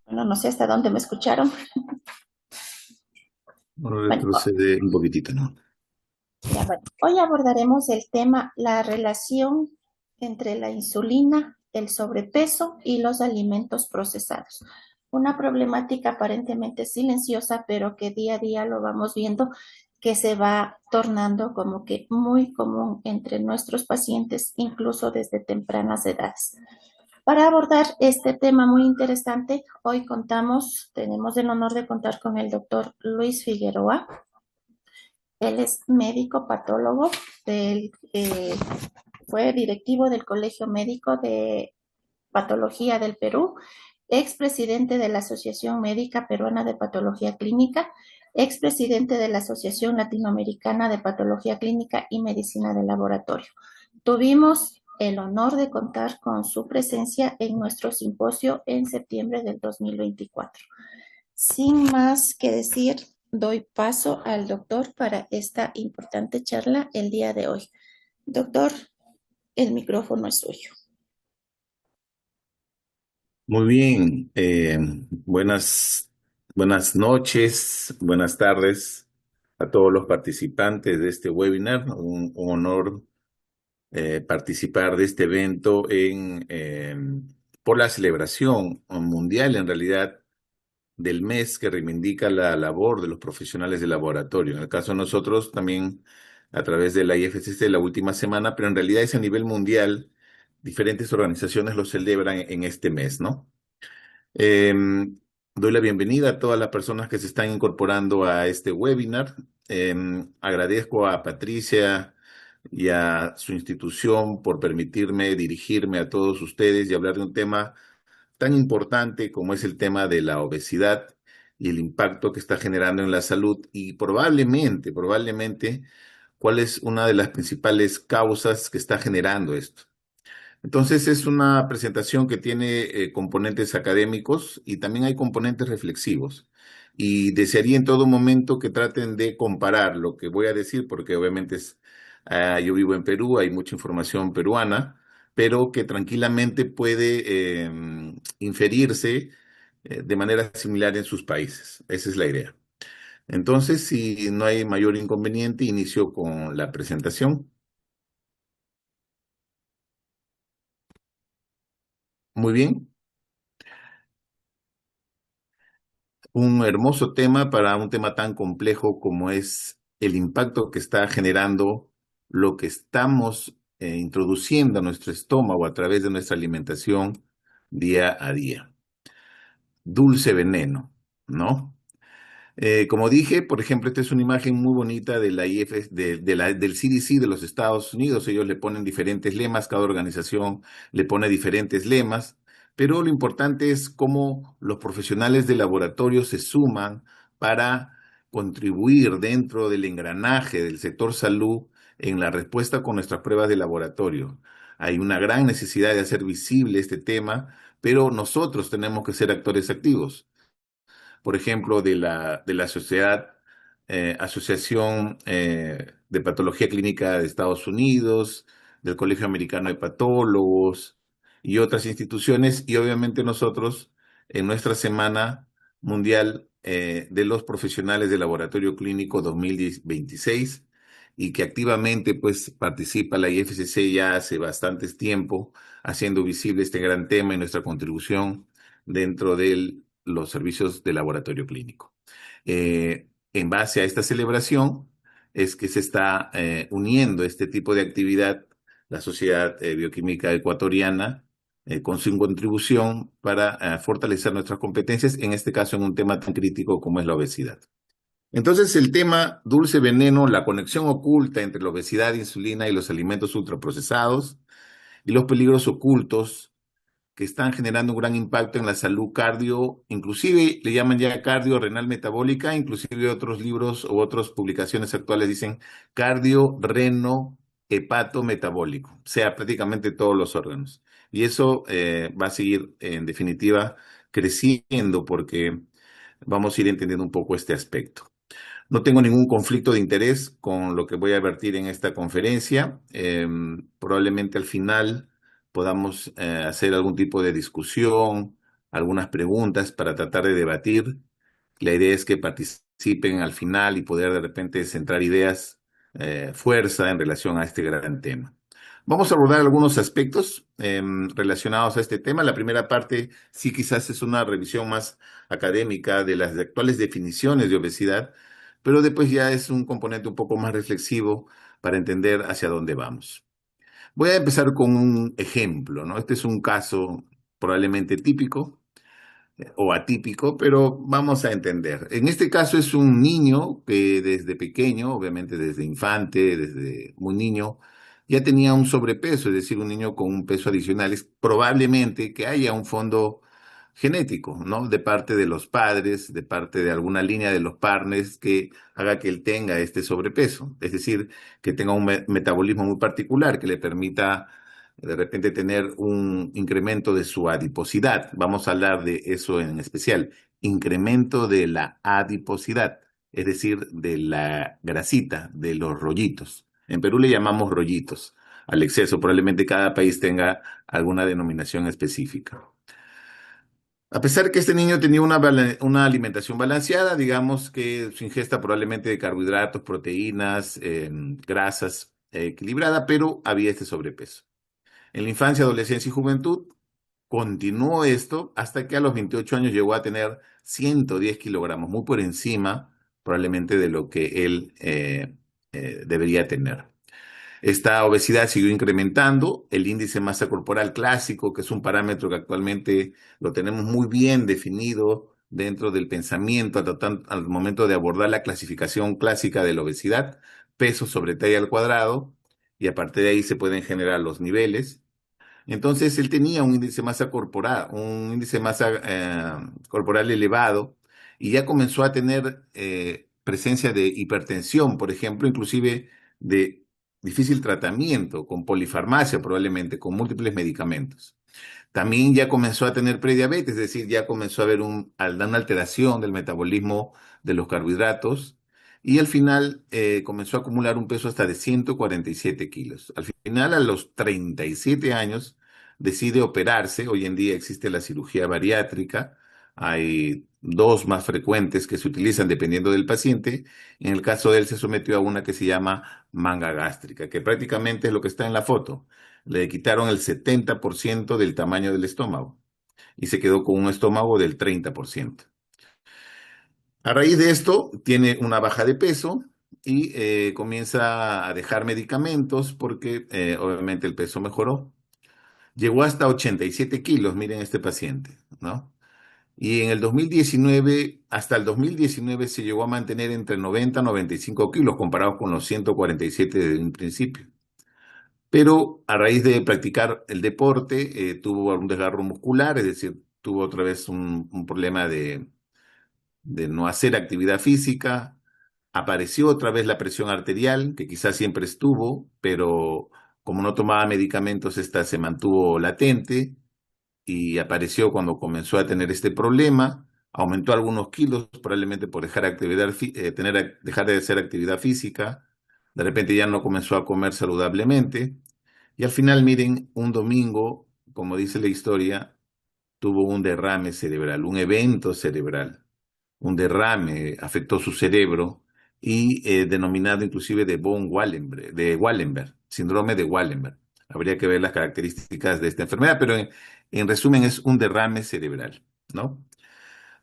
Bueno, no sé hasta dónde me escucharon. Bueno, Bueno, retrocede un poquitito, ¿no? ya, bueno, hoy abordaremos el tema, la relación entre la insulina, el sobrepeso y los alimentos procesados. Una problemática aparentemente silenciosa, pero que día a día lo vamos viendo que se va tornando como que muy común entre nuestros pacientes, incluso desde tempranas edades. Para abordar este tema muy interesante, hoy tenemos el honor de contar con el doctor Luis Figueroa. Él es médico patólogo, fue directivo del Colegio Médico de Patología del Perú, expresidente de la Asociación Médica Peruana de Patología Clínica, expresidente de la Asociación Latinoamericana de Patología Clínica y Medicina de Laboratorio. Tuvimos el honor de contar con su presencia en nuestro simposio en septiembre del 2024. Sin más que decir, doy paso al doctor para esta importante charla el día de hoy. Doctor, el micrófono es suyo. Muy bien. Buenas noches, buenas tardes a todos los participantes de este webinar. Un honor participar de este evento por la celebración mundial, en realidad, del mes que reivindica la labor de los profesionales de laboratorio. En el caso de nosotros, también a través de la IFCC la última semana, pero en realidad es a nivel mundial. Diferentes organizaciones lo celebran en este mes, ¿no? Eh, Doy la bienvenida a todas las personas que se están incorporando a este webinar. Eh, Agradezco a Patricia y a su institución por permitirme dirigirme a todos ustedes y hablar de un tema tan importante como es el tema de la obesidad y el impacto que está generando en la salud y probablemente, cuál es una de las principales causas que está generando esto. Entonces es una presentación que tiene componentes académicos y también hay componentes reflexivos. Y desearía en todo momento que traten de comparar lo que voy a decir, porque obviamente yo vivo en Perú, hay mucha información peruana, pero que tranquilamente puede inferirse de manera similar en sus países. Esa es la idea. Entonces, si no hay mayor inconveniente, inicio con la presentación. Muy bien. Un hermoso tema para un tema tan complejo como es el impacto que está generando lo que estamos introduciendo a nuestro estómago a través de nuestra alimentación día a día. Dulce veneno, ¿no? Como dije, por ejemplo, esta es una imagen muy bonita de la IF, del CDC de los Estados Unidos. Ellos le ponen diferentes lemas, cada organización le pone diferentes lemas, pero lo importante es cómo los profesionales de laboratorio se suman para contribuir dentro del engranaje del sector salud en la respuesta con nuestras pruebas de laboratorio. Hay una gran necesidad de hacer visible este tema, pero nosotros tenemos que ser actores activos. Por ejemplo, de la Asociación de Patología Clínica de Estados Unidos, del Colegio Americano de Patólogos y otras instituciones, y obviamente nosotros en nuestra Semana Mundial de los Profesionales de Laboratorio Clínico 2026, y que activamente pues participa la IFCC ya hace bastantes tiempo, haciendo visible este gran tema y nuestra contribución dentro de los servicios de laboratorio clínico. En base a esta celebración es que se está uniendo este tipo de actividad la Sociedad Bioquímica Ecuatoriana con su contribución para fortalecer nuestras competencias, en este caso en un tema tan crítico como es la obesidad. Entonces, el tema dulce veneno, la conexión oculta entre la obesidad, insulina y los alimentos ultraprocesados y los peligros ocultos que están generando un gran impacto en la salud cardio, inclusive le llaman ya cardio renal metabólica, inclusive otros libros u otras publicaciones actuales dicen cardio reno hepato metabólico, o sea, prácticamente todos los órganos. Y eso va a seguir, en definitiva, creciendo porque vamos a ir entendiendo un poco este aspecto. No tengo ningún conflicto de interés con lo que voy a vertir en esta conferencia. Probablemente al final podamos hacer algún tipo de discusión, algunas preguntas para tratar de debatir. La idea es que participen al final y poder de repente centrar ideas, fuerza en relación a este gran tema. Vamos a abordar algunos aspectos relacionados a este tema. La primera parte sí quizás es una revisión más académica de las actuales definiciones de obesidad, pero después ya es un componente un poco más reflexivo para entender hacia dónde vamos. Voy a empezar con un ejemplo, ¿no? Este es un caso probablemente típico o atípico, pero vamos a entender. En este caso es un niño que desde pequeño, obviamente desde infante, desde muy niño, ya tenía un sobrepeso, es decir, un niño con un peso adicional. Es probablemente que haya un fondo genético, ¿no? De parte de los padres, de parte de alguna línea de los partners que haga que él tenga este sobrepeso. Es decir, que tenga un metabolismo muy particular que le permita de repente tener un incremento de su adiposidad. Vamos a hablar de eso en especial. Incremento de la adiposidad, es decir, de la grasita, de los rollitos. En Perú le llamamos rollitos al exceso. Probablemente cada país tenga alguna denominación específica. A pesar que este niño tenía una alimentación balanceada, digamos que su ingesta probablemente de carbohidratos, proteínas, grasas, equilibrada, pero había este sobrepeso. En la infancia, adolescencia y juventud continuó esto hasta que a los 28 años llegó a tener 110 kilogramos, muy por encima probablemente de lo que él debería tener. Esta obesidad siguió incrementando. El índice de masa corporal clásico, que es un parámetro que actualmente lo tenemos muy bien definido dentro del pensamiento al momento de abordar la clasificación clásica de la obesidad, peso sobre talla al cuadrado, y a partir de ahí se pueden generar los niveles. Entonces él tenía un índice de masa corporal elevado y ya comenzó a tener presencia de hipertensión, por ejemplo, inclusive de difícil tratamiento, con polifarmacia probablemente, con múltiples medicamentos. También ya comenzó a tener prediabetes, es decir, ya comenzó a haber una alteración del metabolismo de los carbohidratos y al final comenzó a acumular un peso hasta de 147 kilos. Al final, a los 37 años, decide operarse. Hoy en día existe la cirugía bariátrica. Hay dos más frecuentes que se utilizan dependiendo del paciente. En el caso de él se sometió a una que se llama manga gástrica, que prácticamente es lo que está en la foto. Le quitaron el 70% del tamaño del estómago y se quedó con un estómago del 30%. A raíz de esto, tiene una baja de peso y comienza a dejar medicamentos porque obviamente el peso mejoró. Llegó hasta 87 kilos, miren este paciente, ¿no? Y en el 2019, hasta el 2019 se llegó a mantener entre 90 y 95 kilos comparados con los 147 de un principio. Pero a raíz de practicar el deporte, tuvo un desgarro muscular, es decir, tuvo otra vez un problema de no hacer actividad física. Apareció otra vez la presión arterial, que quizás siempre estuvo, pero como no tomaba medicamentos, esta se mantuvo latente y apareció cuando comenzó a tener este problema. Aumentó algunos kilos, probablemente por dejar de hacer actividad física. De repente ya no comenzó a comer saludablemente. Y al final, miren, un domingo, como dice la historia, tuvo un derrame cerebral, un evento cerebral. Un derrame afectó su cerebro y denominado inclusive de von Wallenberg, síndrome de Wallenberg. Habría que ver las características de esta enfermedad, pero en resumen es un derrame cerebral, ¿no?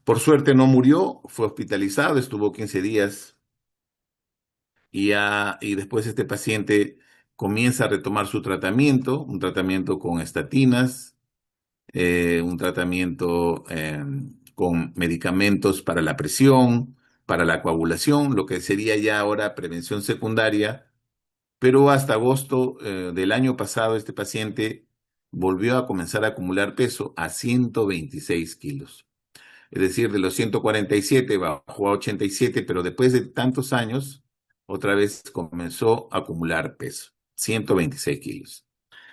Por suerte no murió, fue hospitalizado, estuvo 15 días y después este paciente comienza a retomar su tratamiento, un tratamiento con estatinas, un tratamiento con medicamentos para la presión, para la coagulación, lo que sería ya ahora prevención secundaria, pero hasta agosto del año pasado este paciente volvió a comenzar a acumular peso a 126 kilos. Es decir, de los 147 bajó a 87, pero después de tantos años, otra vez comenzó a acumular peso, 126 kilos.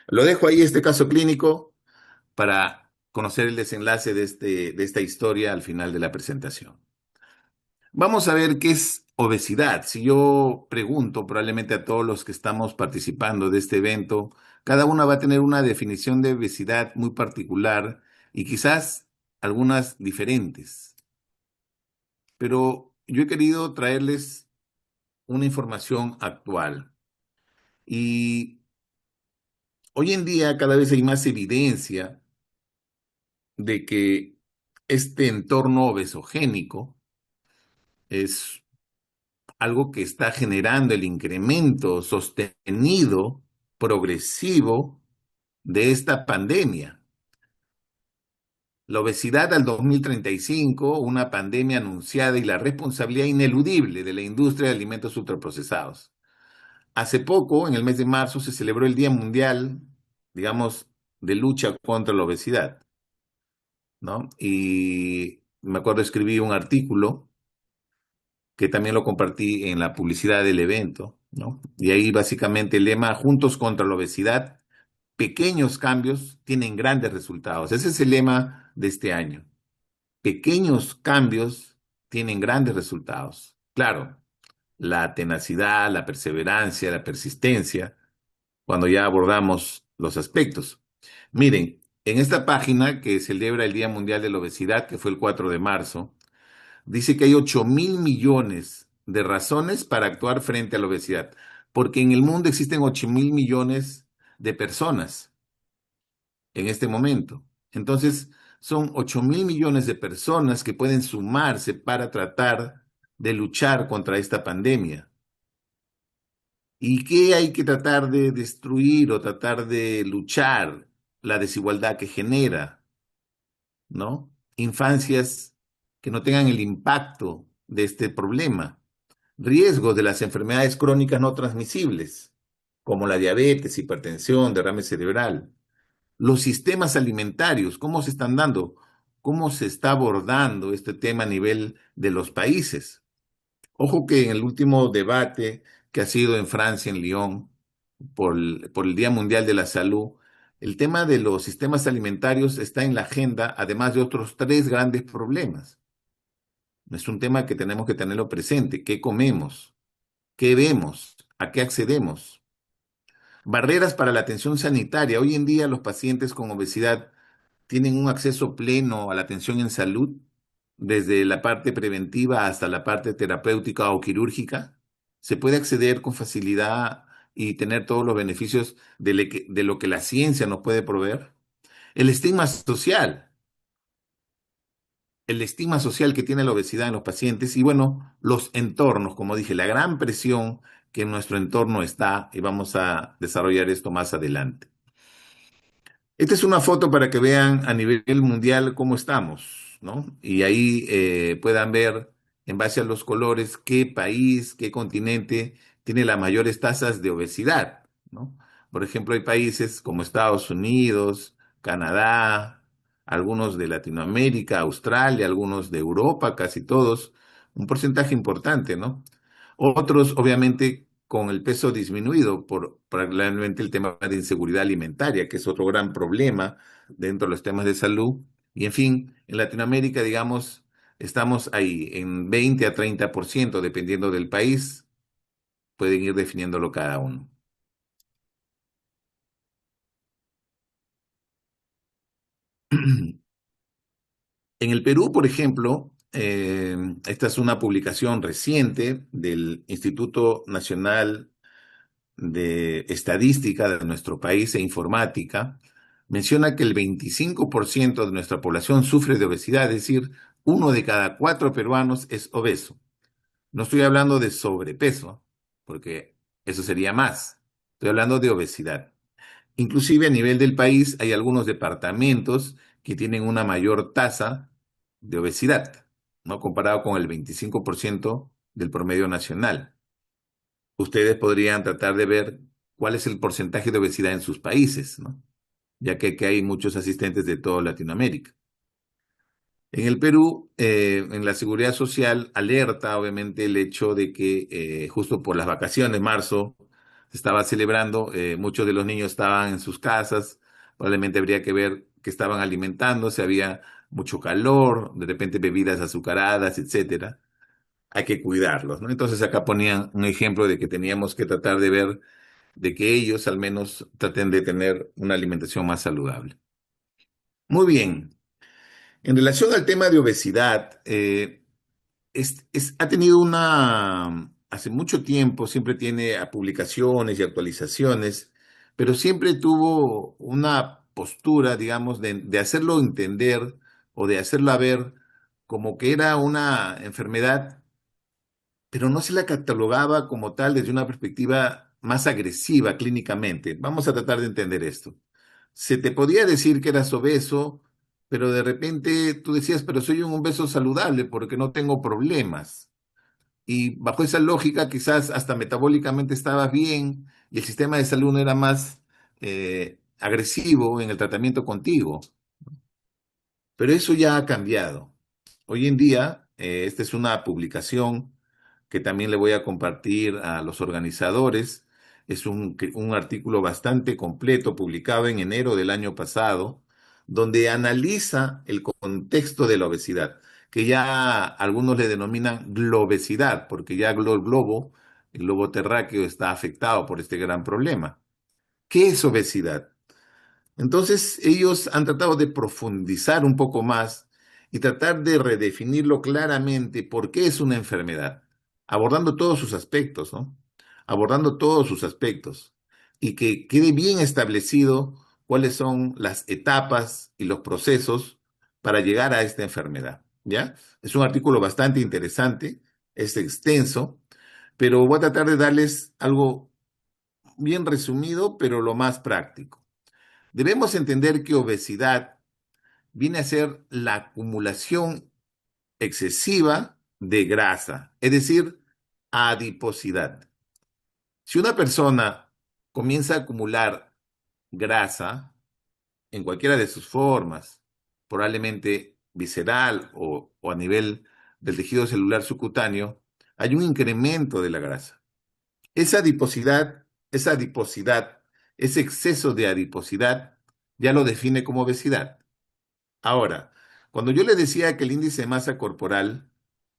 Lo dejo ahí, este caso clínico, para conocer el desenlace de esta historia al final de la presentación. Vamos a ver qué es Obesidad. Si yo pregunto probablemente a todos los que estamos participando de este evento, cada una va a tener una definición de obesidad muy particular y quizás algunas diferentes. Pero yo he querido traerles una información actual. Y hoy en día cada vez hay más evidencia de que este entorno obesogénico es algo que está generando el incremento sostenido, progresivo de esta pandemia. La obesidad al 2035, una pandemia anunciada y la responsabilidad ineludible de la industria de alimentos ultraprocesados. Hace poco, en el mes de marzo, se celebró el Día Mundial, digamos, de lucha contra la obesidad, ¿no? Y me acuerdo escribí un artículo que también lo compartí en la publicidad del evento, ¿no? Y ahí básicamente el lema, Juntos contra la obesidad, pequeños cambios tienen grandes resultados. Ese es el lema de este año. Pequeños cambios tienen grandes resultados. Claro, la tenacidad, la perseverancia, la persistencia, cuando ya abordamos los aspectos. Miren, en esta página que celebra el Día Mundial de la Obesidad, que fue el 4 de marzo, dice que hay 8.000 millones de razones para actuar frente a la obesidad, porque en el mundo existen 8.000 millones de personas en este momento. Entonces, son 8.000 millones de personas que pueden sumarse para tratar de luchar contra esta pandemia. ¿Y qué hay que tratar de destruir o tratar de luchar? La desigualdad que genera, ¿no? Infancias que no tengan el impacto de este problema. Riesgos de las enfermedades crónicas no transmisibles, como la diabetes, hipertensión, derrame cerebral. Los sistemas alimentarios, ¿cómo se están dando? ¿Cómo se está abordando este tema a nivel de los países? Ojo que en el último debate que ha sido en Francia, en Lyon, por el Día Mundial de la Salud, el tema de los sistemas alimentarios está en la agenda, además de otros tres grandes problemas. Es un tema que tenemos que tenerlo presente. ¿Qué comemos? ¿Qué vemos? ¿A qué accedemos? Barreras para la atención sanitaria. Hoy en día los pacientes con obesidad tienen un acceso pleno a la atención en salud, desde la parte preventiva hasta la parte terapéutica o quirúrgica. Se puede acceder con facilidad y tener todos los beneficios de lo que la ciencia nos puede proveer. El estigma social, el estigma social que tiene la obesidad en los pacientes y bueno, los entornos, como dije, la gran presión que en nuestro entorno está y vamos a desarrollar esto más adelante. Esta es una foto para que vean a nivel mundial cómo estamos, ¿no? Y ahí puedan ver en base a los colores qué país, qué continente tiene las mayores tasas de obesidad, ¿no? Por ejemplo, hay países como Estados Unidos, Canadá, algunos de Latinoamérica, Australia, algunos de Europa, casi todos, un porcentaje importante, ¿no? Otros, obviamente, con el peso disminuido por probablemente el tema de inseguridad alimentaria, que es otro gran problema dentro de los temas de salud. Y en fin, en Latinoamérica, digamos, estamos ahí en 20 a 30%, dependiendo del país, pueden ir definiéndolo cada uno. En el Perú, por ejemplo, esta es una publicación reciente del Instituto Nacional de Estadística de nuestro país e Informática, menciona que el 25% de nuestra población sufre de obesidad, es decir, uno de cada cuatro peruanos es obeso. No estoy hablando de sobrepeso, porque eso sería más. Estoy hablando de obesidad. Inclusive a nivel del país hay algunos departamentos que tienen una mayor tasa de obesidad, ¿no? Comparado con el 25% del promedio nacional. Ustedes podrían tratar de ver cuál es el porcentaje de obesidad en sus países, ¿no? Ya que aquí hay muchos asistentes de toda Latinoamérica. En el Perú, en la Seguridad Social alerta obviamente el hecho de que justo por las vacaciones, marzo, se estaba celebrando, muchos de los niños estaban en sus casas, probablemente habría que ver que estaban alimentándose, había mucho calor, de repente bebidas azucaradas, etcétera. hay que cuidarlos, ¿no? Entonces acá ponían un ejemplo de que teníamos que tratar de ver de que ellos al menos traten de tener una alimentación más saludable. Muy bien. En relación al tema de obesidad, ha tenido hace mucho tiempo, siempre tiene publicaciones y actualizaciones, pero siempre tuvo una postura, digamos, de hacerlo entender o de hacerlo ver como que era una enfermedad, pero no se la catalogaba como tal desde una perspectiva más agresiva clínicamente. Vamos a tratar de entender esto. Se te podía decir que eras obeso, pero de repente tú decías, pero soy un obeso saludable porque no tengo problemas. Y bajo esa lógica, quizás hasta metabólicamente estabas bien y el sistema de salud no era más agresivo en el tratamiento contigo. Pero eso ya ha cambiado. Hoy en día, esta es una publicación que también le voy a compartir a los organizadores. Es un artículo bastante completo, publicado en enero del año pasado, donde analiza el contexto de la obesidad, que ya algunos le denominan globesidad, porque ya el globo terráqueo está afectado por este gran problema. ¿Qué es obesidad? Entonces, ellos han tratado de profundizar un poco más y tratar de redefinirlo claramente por qué es una enfermedad, abordando todos sus aspectos, ¿no? Abordando todos sus aspectos y que quede bien establecido cuáles son las etapas y los procesos para llegar a esta enfermedad, ¿ya? Es un artículo bastante interesante, es extenso, pero voy a tratar de darles algo bien resumido, pero lo más práctico. Debemos entender que obesidad viene a ser la acumulación excesiva de grasa, es decir, adiposidad. Si una persona comienza a acumular grasa en cualquiera de sus formas, probablemente visceral o a nivel del tejido celular subcutáneo, hay un incremento de la grasa. Esa adiposidad, ese exceso de adiposidad, ya lo define como obesidad. Ahora, cuando yo le decía que el índice de masa corporal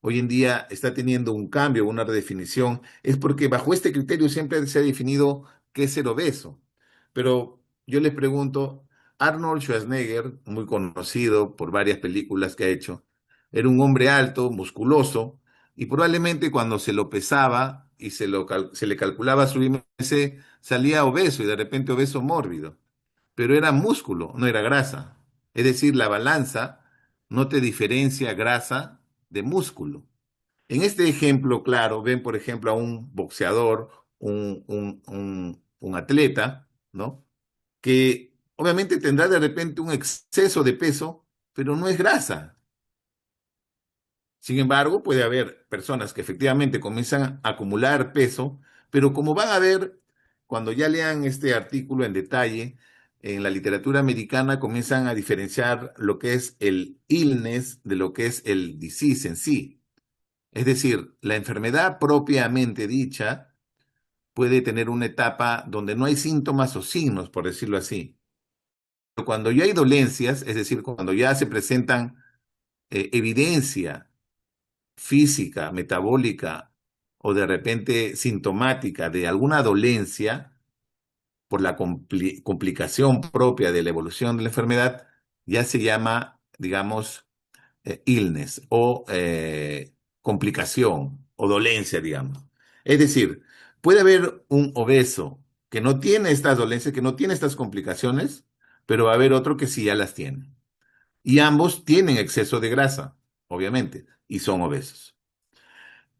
hoy en día está teniendo un cambio, una redefinición, es porque bajo este criterio siempre se ha definido qué es ser obeso. Pero yo les pregunto, Arnold Schwarzenegger, muy conocido por varias películas que ha hecho, era un hombre alto, musculoso, y probablemente cuando se lo pesaba y se le calculaba su IMC, salía obeso y de repente obeso mórbido, pero era músculo, no era grasa. Es decir, la balanza no te diferencia grasa de músculo. En este ejemplo, claro, ven, por ejemplo, a un boxeador, un atleta, ¿no? Que obviamente tendrá de repente un exceso de peso, pero no es grasa. Sin embargo, puede haber personas que efectivamente comienzan a acumular peso, pero como van a ver cuando ya lean este artículo en detalle, en la literatura americana comienzan a diferenciar lo que es el illness de lo que es el disease en sí. Es decir, la enfermedad propiamente dicha puede tener una etapa donde no hay síntomas o signos, por decirlo así. Pero cuando ya hay dolencias, es decir, cuando ya se presentan evidencia física, metabólica o de repente sintomática de alguna dolencia por la complicación propia de la evolución de la enfermedad, ya se llama, digamos, illness o complicación o dolencia, digamos. Es decir, puede haber un obeso que no tiene estas dolencias, que no tiene estas complicaciones, pero va a haber otro que sí ya las tiene. Y ambos tienen exceso de grasa, obviamente, y son obesos.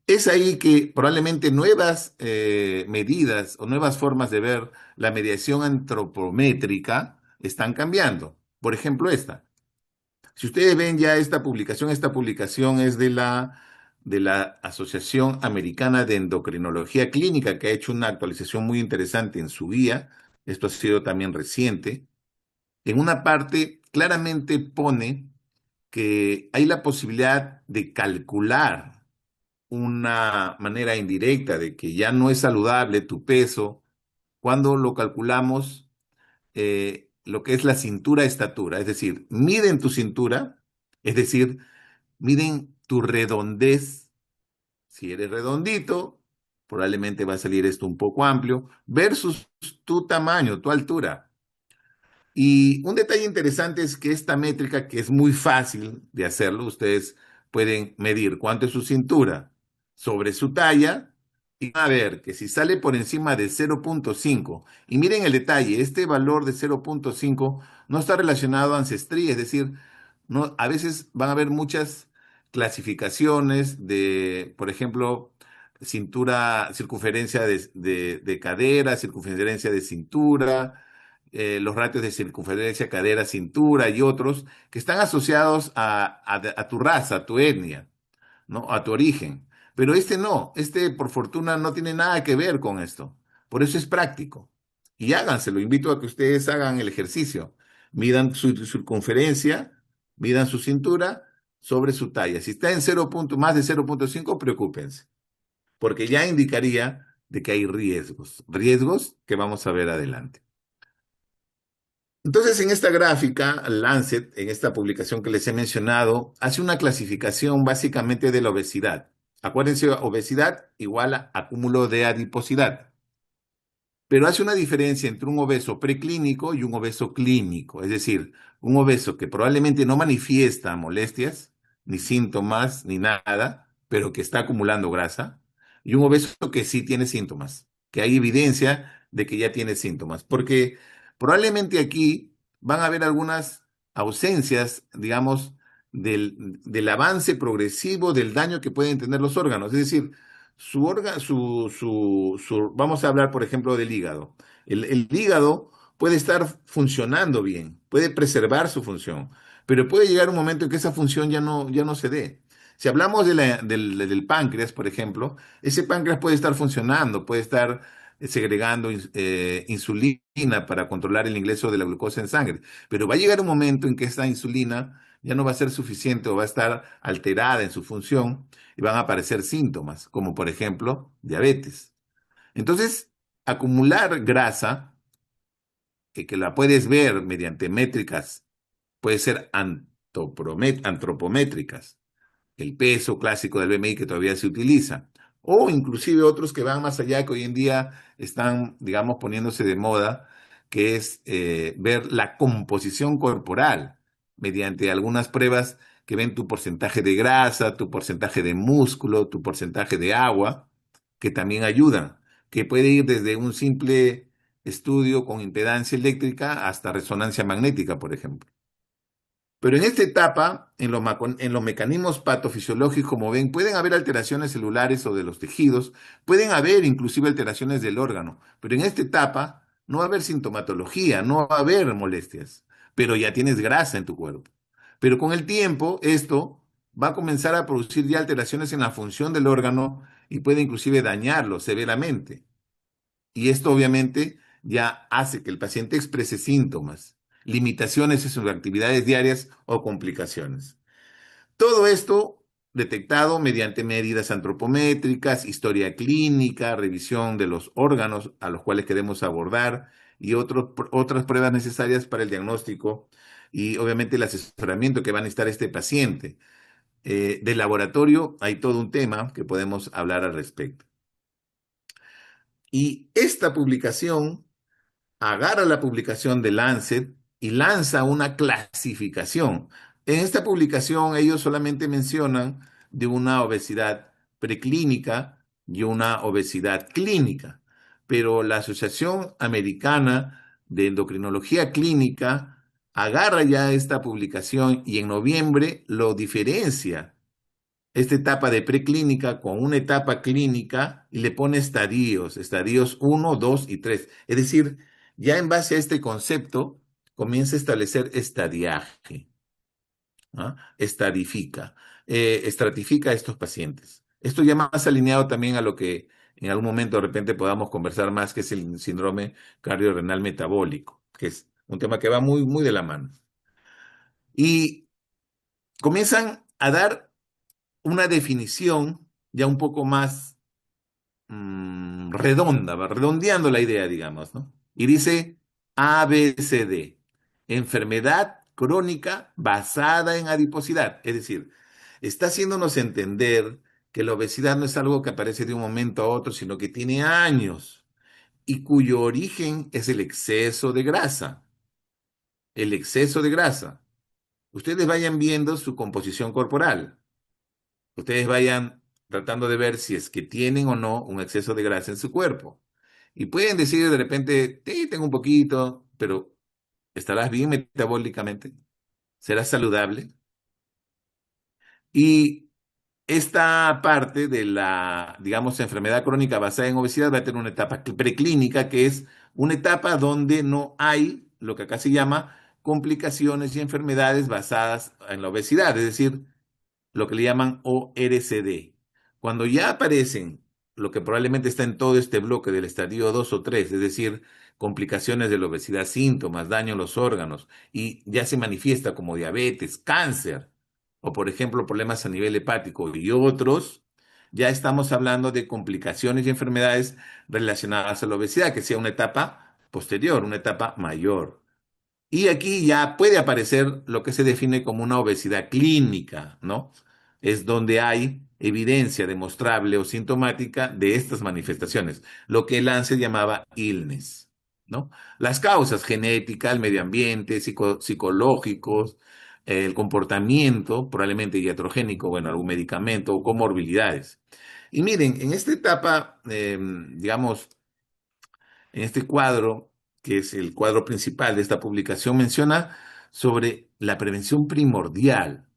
Es ahí que probablemente nuevas medidas o nuevas formas de ver la mediación antropométrica están cambiando. Por ejemplo, esta. Si ustedes ven ya esta publicación es de la Asociación Americana de Endocrinología Clínica, que ha hecho una actualización muy interesante en su guía. Esto ha sido también reciente. En una parte claramente pone que hay la posibilidad de calcular una manera indirecta de que ya no es saludable tu peso cuando lo calculamos lo que es la cintura-estatura, es decir, miden tu cintura, es decir, miden tu redondez Si eres redondito, probablemente va a salir esto un poco amplio, versus tu tamaño, tu altura. Y un detalle interesante es que esta métrica, que es muy fácil de hacerlo, ustedes pueden medir cuánto es su cintura sobre su talla y van a ver que si sale por encima de 0,5, y miren el detalle, este valor de 0,5 no está relacionado a ancestría, es decir, no, a veces van a haber muchas clasificaciones de, por ejemplo, cintura, circunferencia de cadera, circunferencia de cintura, los ratios de circunferencia, cadera, cintura y otros que están asociados a tu raza, a tu etnia, ¿no? A tu origen. Pero este no, este por fortuna no tiene nada que ver con esto. Por eso es práctico. Y háganselo, invito a que ustedes hagan el ejercicio. Midan su circunferencia, midan su cintura sobre su talla. Si está en más de 0,5, preocúpense, porque ya indicaría de que hay riesgos, riesgos que vamos a ver adelante. Entonces, en esta gráfica, Lancet, en esta publicación que les he mencionado, hace una clasificación básicamente de la obesidad. Acuérdense, obesidad igual a acúmulo de adiposidad. Pero hace una diferencia entre un obeso preclínico y un obeso clínico. Es decir, un obeso que probablemente no manifiesta molestias, ni síntomas, ni nada, pero que está acumulando grasa. Y un obeso que sí tiene síntomas, que hay evidencia de que ya tiene síntomas. Porque probablemente aquí van a haber algunas ausencias, digamos, del avance progresivo del daño que pueden tener los órganos. Es decir, vamos a hablar, por ejemplo, del hígado. El hígado puede estar funcionando bien, puede preservar su función, pero puede llegar un momento en que esa función ya no se dé. Si hablamos del páncreas, por ejemplo, ese páncreas puede estar funcionando, puede estar segregando insulina para controlar el ingreso de la glucosa en sangre, pero va a llegar un momento en que esa insulina ya no va a ser suficiente o va a estar alterada en su función y van a aparecer síntomas, como por ejemplo diabetes. Entonces, acumular grasa, que la puedes ver mediante métricas, puede ser antropométricas, el peso clásico del BMI que todavía se utiliza, o inclusive otros que van más allá, que hoy en día están, digamos, poniéndose de moda, que es ver la composición corporal mediante algunas pruebas que ven tu porcentaje de grasa, tu porcentaje de músculo, tu porcentaje de agua, que también ayudan, que puede ir desde un simple estudio con impedancia eléctrica hasta resonancia magnética, por ejemplo. Pero en esta etapa, en los mecanismos patofisiológicos, como ven, pueden haber alteraciones celulares o de los tejidos, pueden haber inclusive alteraciones del órgano, pero en esta etapa no va a haber sintomatología, no va a haber molestias, pero ya tienes grasa en tu cuerpo. Pero con el tiempo, esto va a comenzar a producir ya alteraciones en la función del órgano y puede inclusive dañarlo severamente. Y esto obviamente ya hace que el paciente exprese síntomas, limitaciones en sus actividades diarias o complicaciones. Todo esto detectado mediante medidas antropométricas, historia clínica, revisión de los órganos a los cuales queremos abordar y otras pruebas necesarias para el diagnóstico y obviamente el asesoramiento que va a necesitar este paciente. De laboratorio hay todo un tema que podemos hablar al respecto. Y esta publicación agarra la publicación de Lancet y lanza una clasificación. En esta publicación ellos solamente mencionan de una obesidad preclínica y una obesidad clínica, pero la Asociación Americana de Endocrinología Clínica agarra ya esta publicación y en noviembre lo diferencia esta etapa de preclínica con una etapa clínica y le pone estadios 1, 2 y 3. Es decir, ya en base a este concepto comienza a establecer estadiaje, ¿no? Estratifica a estos pacientes. Esto ya más alineado también a lo que en algún momento de repente podamos conversar más, que es el síndrome cardiorrenal metabólico, que es un tema que va muy, muy de la mano. Y comienzan a dar una definición ya un poco más redonda, va redondeando la idea, digamos, ¿no? Y dice ABCD, enfermedad crónica basada en adiposidad. Es decir, está haciéndonos entender que la obesidad no es algo que aparece de un momento a otro, sino que tiene años y cuyo origen es el exceso de grasa. El exceso de grasa. Ustedes vayan viendo su composición corporal. Ustedes vayan tratando de ver si es que tienen o no un exceso de grasa en su cuerpo. Y pueden decir de repente, sí, tengo un poquito, pero ¿estarás bien metabólicamente? ¿Serás saludable? Y esta parte de la, digamos, enfermedad crónica basada en obesidad va a tener una etapa preclínica, que es una etapa donde no hay lo que acá se llama complicaciones y enfermedades basadas en la obesidad, es decir, lo que le llaman ORCD. Cuando ya aparecen lo que probablemente está en todo este bloque del estadio 2 o 3, es decir, complicaciones de la obesidad, síntomas, daño a los órganos, y ya se manifiesta como diabetes, cáncer, o por ejemplo problemas a nivel hepático y otros, ya estamos hablando de complicaciones y enfermedades relacionadas a la obesidad, que sea una etapa posterior, una etapa mayor. Y aquí ya puede aparecer lo que se define como una obesidad clínica, ¿no? Es donde hay evidencia demostrable o sintomática de estas manifestaciones, lo que Lance llamaba illness, ¿no? Las causas genéticas, el medio ambiente, psicológicos, el comportamiento, probablemente iatrogénico, bueno, algún medicamento o comorbilidades. Y miren, en esta etapa, digamos, en este cuadro, que es el cuadro principal de esta publicación, menciona sobre la prevención primordial,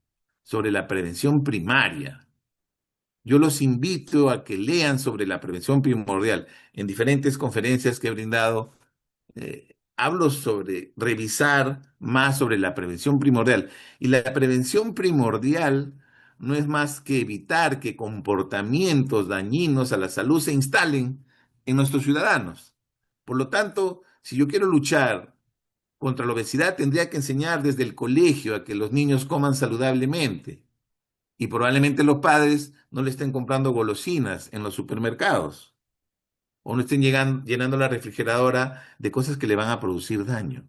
sobre la prevención primaria. Yo los invito a que lean sobre la prevención primordial. En diferentes conferencias que he brindado, hablo sobre revisar más sobre la prevención primordial. Y la prevención primordial no es más que evitar que comportamientos dañinos a la salud se instalen en nuestros ciudadanos. Por lo tanto, si yo quiero luchar contra la obesidad, tendría que enseñar desde el colegio a que los niños coman saludablemente. Y probablemente los padres no le estén comprando golosinas en los supermercados o no estén llenando la refrigeradora de cosas que le van a producir daño.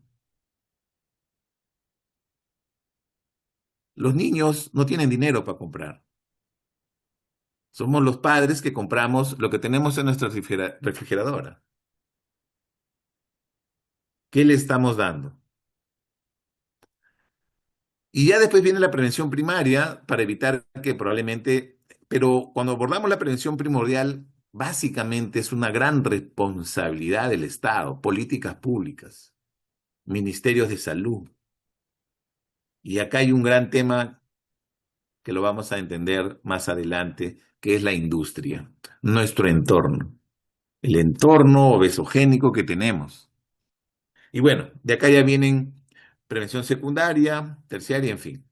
Los niños no tienen dinero para comprar. Somos los padres que compramos lo que tenemos en nuestra refrigeradora. ¿Qué le estamos dando? Y ya después viene la prevención primaria para evitar que probablemente, pero cuando abordamos la prevención primordial, básicamente es una gran responsabilidad del Estado, políticas públicas, ministerios de salud. Y acá hay un gran tema que lo vamos a entender más adelante, que es la industria, nuestro entorno, el entorno obesogénico que tenemos. Y bueno, de acá ya vienen prevención secundaria, terciaria, en fin.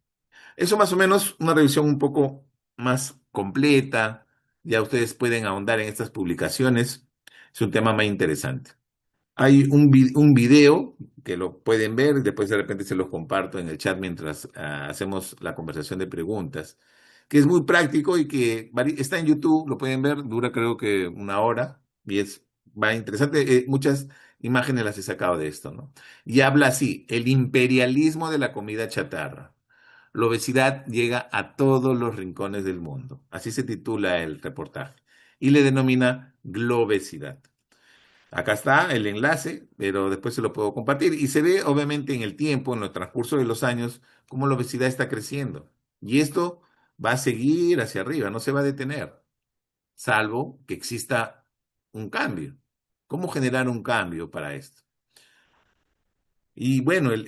Eso más o menos una revisión un poco más completa. Ya ustedes pueden ahondar en estas publicaciones. Es un tema más interesante. Hay un video que lo pueden ver y después de repente se los comparto en el chat mientras hacemos la conversación de preguntas, que es muy práctico y que está en YouTube, lo pueden ver, dura creo que una hora y va interesante. Muchas imágenes las he sacado de esto, ¿no? Y habla así, el imperialismo de la comida chatarra. La obesidad llega a todos los rincones del mundo. Así se titula el reportaje. Y le denomina globesidad. Acá está el enlace, pero después se lo puedo compartir. Y se ve obviamente en el tiempo, en el transcurso de los años, cómo la obesidad está creciendo. Y esto va a seguir hacia arriba, no se va a detener, salvo que exista un cambio. ¿Cómo generar un cambio para esto? Y bueno, el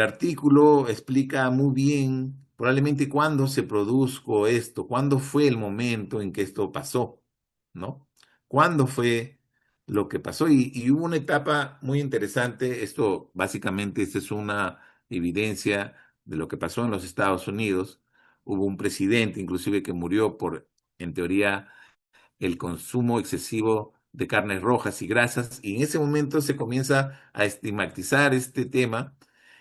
artículo explica muy bien probablemente cuándo se produjo esto, cuándo fue el momento en que esto pasó, ¿no? ¿Cuándo fue lo que pasó? Y hubo una etapa muy interesante, esto básicamente esta es una evidencia de lo que pasó en los Estados Unidos. Hubo un presidente inclusive que murió por, en teoría, el consumo excesivo de carnes rojas y grasas, y en ese momento se comienza a estigmatizar este tema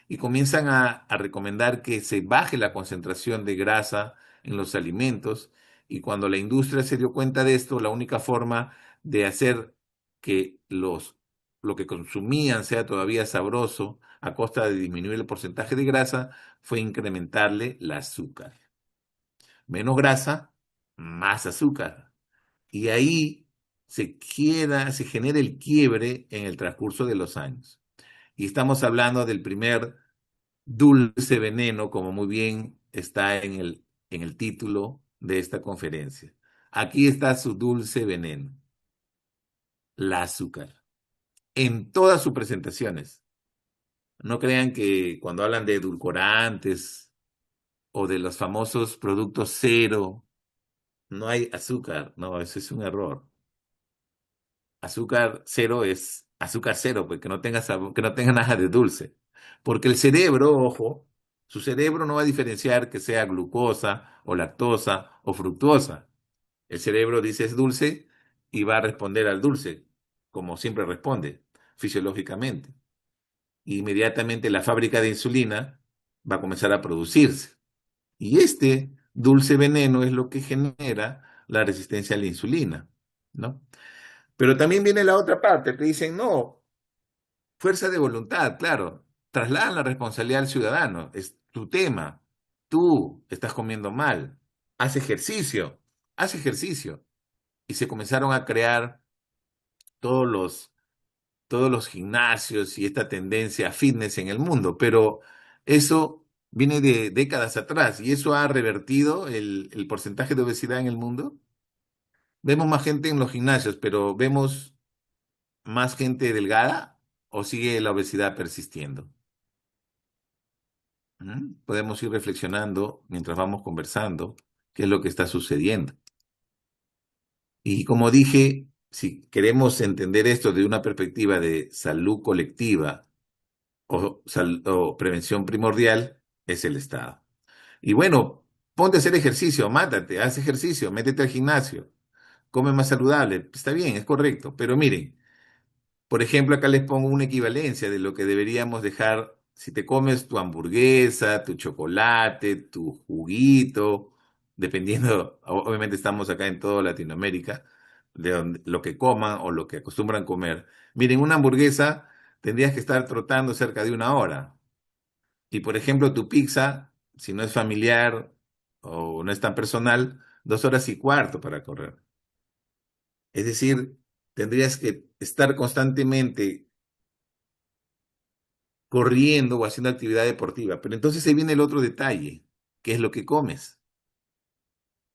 y comienzan a recomendar que se baje la concentración de grasa en los alimentos, y cuando la industria se dio cuenta de esto, la única forma de hacer que lo que consumían sea todavía sabroso a costa de disminuir el porcentaje de grasa fue incrementarle el azúcar. Menos grasa, más azúcar. Y ahí se genera el quiebre en el transcurso de los años. Y estamos hablando del primer dulce veneno, como muy bien está en el título de esta conferencia. Aquí está su dulce veneno, la azúcar, en todas sus presentaciones. No crean que cuando hablan de edulcorantes o de los famosos productos cero, no hay azúcar. No, eso es un error. Azúcar cero es azúcar cero, pues que no tenga que no tenga nada de dulce. Porque el cerebro, ojo, su cerebro no va a diferenciar que sea glucosa o lactosa o fructuosa. El cerebro dice es dulce y va a responder al dulce, como siempre responde, fisiológicamente. Y inmediatamente la fábrica de insulina va a comenzar a producirse. Y este dulce veneno es lo que genera la resistencia a la insulina, ¿no? Pero también viene la otra parte, te dicen, no, fuerza de voluntad, claro, trasladan la responsabilidad al ciudadano, es tu tema, tú estás comiendo mal, haz ejercicio, haz ejercicio. Y se comenzaron a crear todos los, todos los gimnasios y esta tendencia a fitness en el mundo, pero eso viene de décadas atrás y eso ha revertido el porcentaje de obesidad en el mundo. Vemos más gente en los gimnasios, pero vemos más gente delgada o sigue la obesidad persistiendo. Podemos ir reflexionando mientras vamos conversando qué es lo que está sucediendo. Y como dije, si queremos entender esto de una perspectiva de salud colectiva o prevención primordial, es el Estado. Y bueno, ponte a hacer ejercicio, mátate, haz ejercicio, métete al gimnasio, come más saludable. Está bien, es correcto, pero miren. Por ejemplo, acá les pongo una equivalencia de lo que deberíamos dejar si te comes tu hamburguesa, tu chocolate, tu juguito, dependiendo, obviamente estamos acá en toda Latinoamérica, lo que coman o lo que acostumbran comer. Miren, una hamburguesa tendrías que estar trotando cerca de una hora. Y por ejemplo, tu pizza, si no es familiar o no es tan personal, 2 horas y cuarto para correr. Es decir, tendrías que estar constantemente corriendo o haciendo actividad deportiva. Pero entonces ahí viene el otro detalle, que es lo que comes.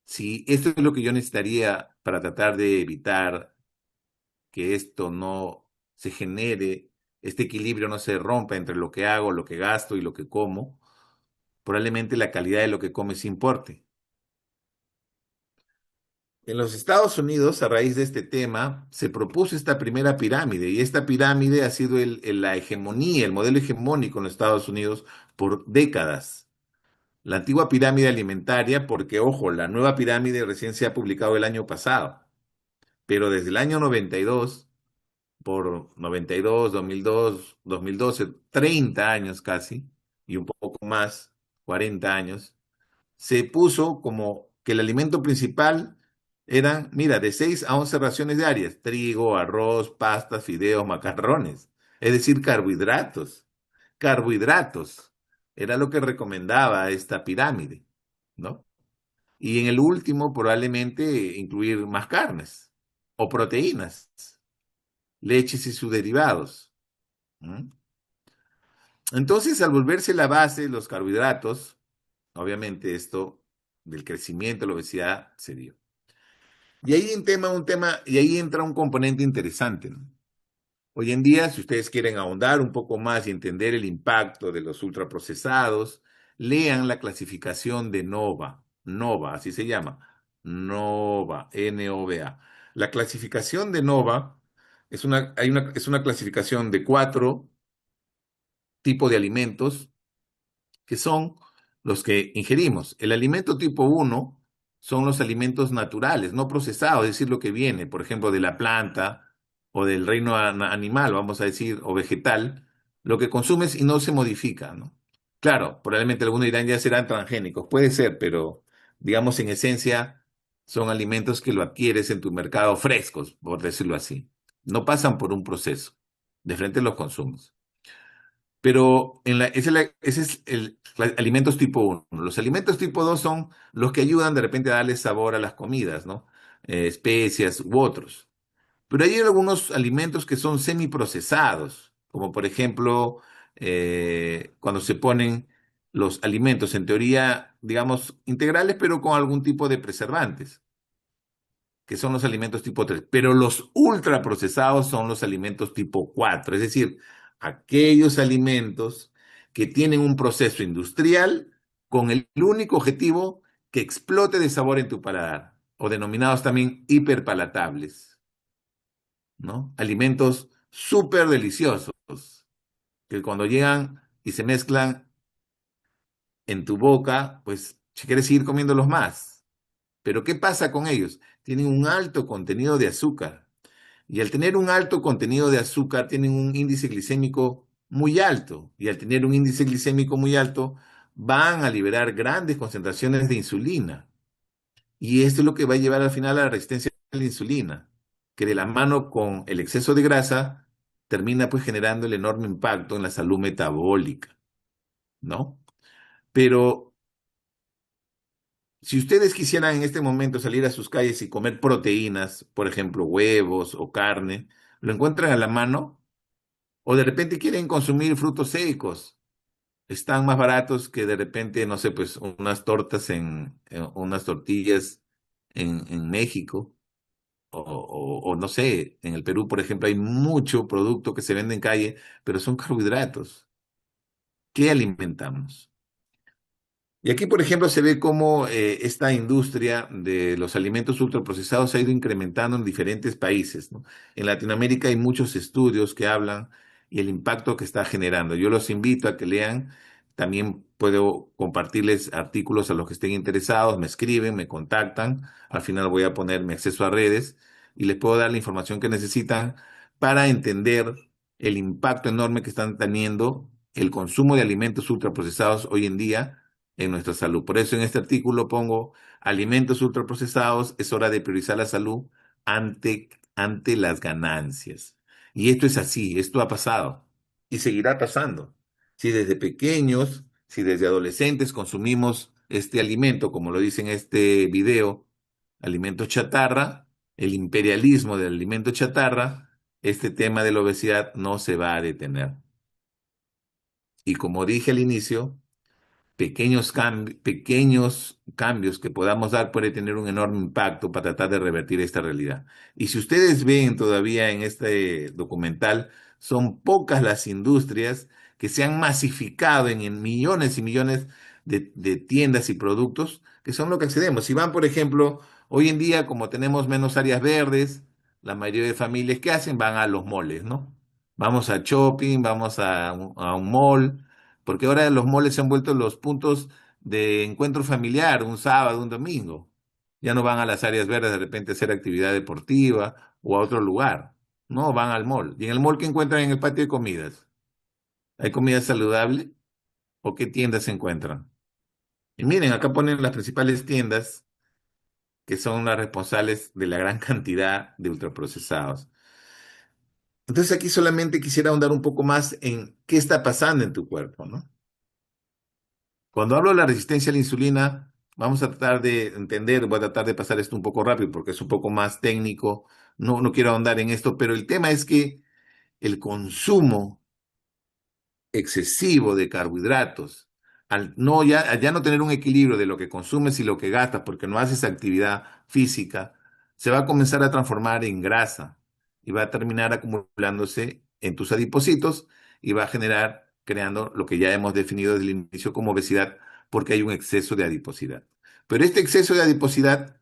Si esto es lo que yo necesitaría para tratar de evitar que esto no se genere, este equilibrio no se rompa entre lo que hago, lo que gasto y lo que como, probablemente la calidad de lo que comes importe. En los Estados Unidos, a raíz de este tema, se propuso esta primera pirámide y esta pirámide ha sido la hegemonía, el modelo hegemónico en los Estados Unidos por décadas. La antigua pirámide alimentaria, porque ojo, la nueva pirámide recién se ha publicado el año pasado, pero desde el año 92, por 92, 2002, 2012, 30 años casi, y un poco más, 40 años, se puso como que el alimento principal eran, mira, de 6 a 11 raciones diarias, trigo, arroz, pastas, fideos, macarrones, es decir, carbohidratos, carbohidratos, era lo que recomendaba esta pirámide, ¿no? Y en el último probablemente incluir más carnes o proteínas, leches y sus derivados. ¿Mm? Entonces, al volverse la base los carbohidratos, obviamente esto del crecimiento de la obesidad se dio. Y ahí y ahí entra un componente interesante, ¿no? Hoy en día, si ustedes quieren ahondar un poco más y entender el impacto de los ultraprocesados, lean la clasificación de NOVA. NOVA, así se llama. NOVA, N-O-V-A. La clasificación de NOVA es una clasificación de 4 tipos de alimentos que son los que ingerimos. El alimento tipo uno son los alimentos naturales, no procesados, es decir, lo que viene, por ejemplo, de la planta o del reino animal, vamos a decir, o vegetal, lo que consumes y no se modifica, ¿no? Claro, probablemente algunos dirán ya serán transgénicos, puede ser, pero digamos en esencia son alimentos que lo adquieres en tu mercado frescos, por decirlo así. No pasan por un proceso, de frente los consumos. Pero ese es el alimentos tipo uno. Los alimentos tipo 2 son los que ayudan de repente a darle sabor a las comidas, ¿no? Especias u otros. Pero hay algunos alimentos que son semiprocesados, como por ejemplo, cuando se ponen los alimentos en teoría, digamos, integrales, pero con algún tipo de preservantes, que son los alimentos tipo 3. Pero los ultraprocesados son los alimentos tipo 4, es decir, aquellos alimentos que tienen un proceso industrial con el único objetivo que explote de sabor en tu paladar, o denominados también hiperpalatables, ¿no? Alimentos súper deliciosos, que cuando llegan y se mezclan en tu boca, pues si quieres seguir comiéndolos más. Pero ¿qué pasa con ellos? Tienen un alto contenido de azúcar. Y al tener un alto contenido de azúcar, tienen un índice glicémico muy alto. Y al tener un índice glicémico muy alto, van a liberar grandes concentraciones de insulina. Y esto es lo que va a llevar al final a la resistencia a la insulina, que de la mano con el exceso de grasa termina pues generando el enorme impacto en la salud metabólica, ¿no? Pero si ustedes quisieran en este momento salir a sus calles y comer proteínas, por ejemplo, huevos o carne, ¿lo encuentran a la mano? O de repente quieren consumir frutos secos. Están más baratos que de repente, no sé, pues unas tortas unas tortillas en México. O no sé, en el Perú, por ejemplo, hay mucho producto que se vende en calle, pero son carbohidratos. ¿Qué alimentamos? Y aquí, por ejemplo, se ve cómo esta industria de los alimentos ultraprocesados se ha ido incrementando en diferentes países, ¿no? En Latinoamérica hay muchos estudios que hablan y el impacto que está generando. Yo los invito a que lean. También puedo compartirles artículos a los que estén interesados. Me escriben, me contactan. Al final voy a poner mi acceso a redes y les puedo dar la información que necesitan para entender el impacto enorme que están teniendo el consumo de alimentos ultraprocesados hoy en día en nuestra salud. Por eso en este artículo pongo alimentos ultraprocesados, es hora de priorizar la salud ante las ganancias. Y esto es así, esto ha pasado y seguirá pasando. Si desde pequeños, si desde adolescentes consumimos este alimento, como lo dice en este video, alimento chatarra, el imperialismo del alimento chatarra, este tema de la obesidad no se va a detener. Y como dije al inicio, pequeños cambios que podamos dar puede tener un enorme impacto para tratar de revertir esta realidad. Y si ustedes ven todavía en este documental, son pocas las industrias que se han masificado en millones y millones de tiendas y productos que son lo que accedemos. Si van, por ejemplo, hoy en día, como tenemos menos áreas verdes, la mayoría de familias, ¿qué hacen? Van a los moles, ¿no? Vamos a shopping, vamos a un mall, porque ahora los moles se han vuelto los puntos de encuentro familiar, un sábado, un domingo. Ya no van a las áreas verdes de repente a hacer actividad deportiva o a otro lugar. No, van al mall. ¿Y en el mall qué encuentran en el patio de comidas? ¿Hay comida saludable? ¿O qué tiendas se encuentran? Y miren, acá ponen las principales tiendas que son las responsables de la gran cantidad de ultraprocesados. Entonces aquí solamente quisiera ahondar un poco más en qué está pasando en tu cuerpo, ¿no? Cuando hablo de la resistencia a la insulina, vamos a tratar de entender, voy a tratar de pasar esto un poco rápido porque es un poco más técnico, no quiero ahondar en esto, pero el tema es que el consumo excesivo de carbohidratos, al ya no tener un equilibrio de lo que consumes y lo que gastas porque no haces actividad física, se va a comenzar a transformar en grasa y va a terminar acumulándose en tus adipocitos y va a generar, creando lo que ya hemos definido desde el inicio como obesidad, porque hay un exceso de adiposidad. Pero este exceso de adiposidad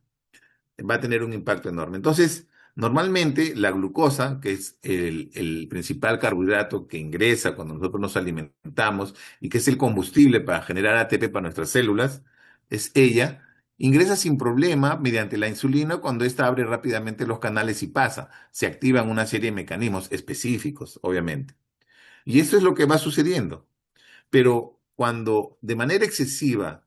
va a tener un impacto enorme. Entonces, normalmente la glucosa, que es el principal carbohidrato que ingresa cuando nosotros nos alimentamos y que es el combustible para generar ATP para nuestras células, es ella, ingresa sin problema mediante la insulina cuando ésta abre rápidamente los canales y pasa. Se activan una serie de mecanismos específicos, obviamente. Y eso es lo que va sucediendo. Pero cuando de manera excesiva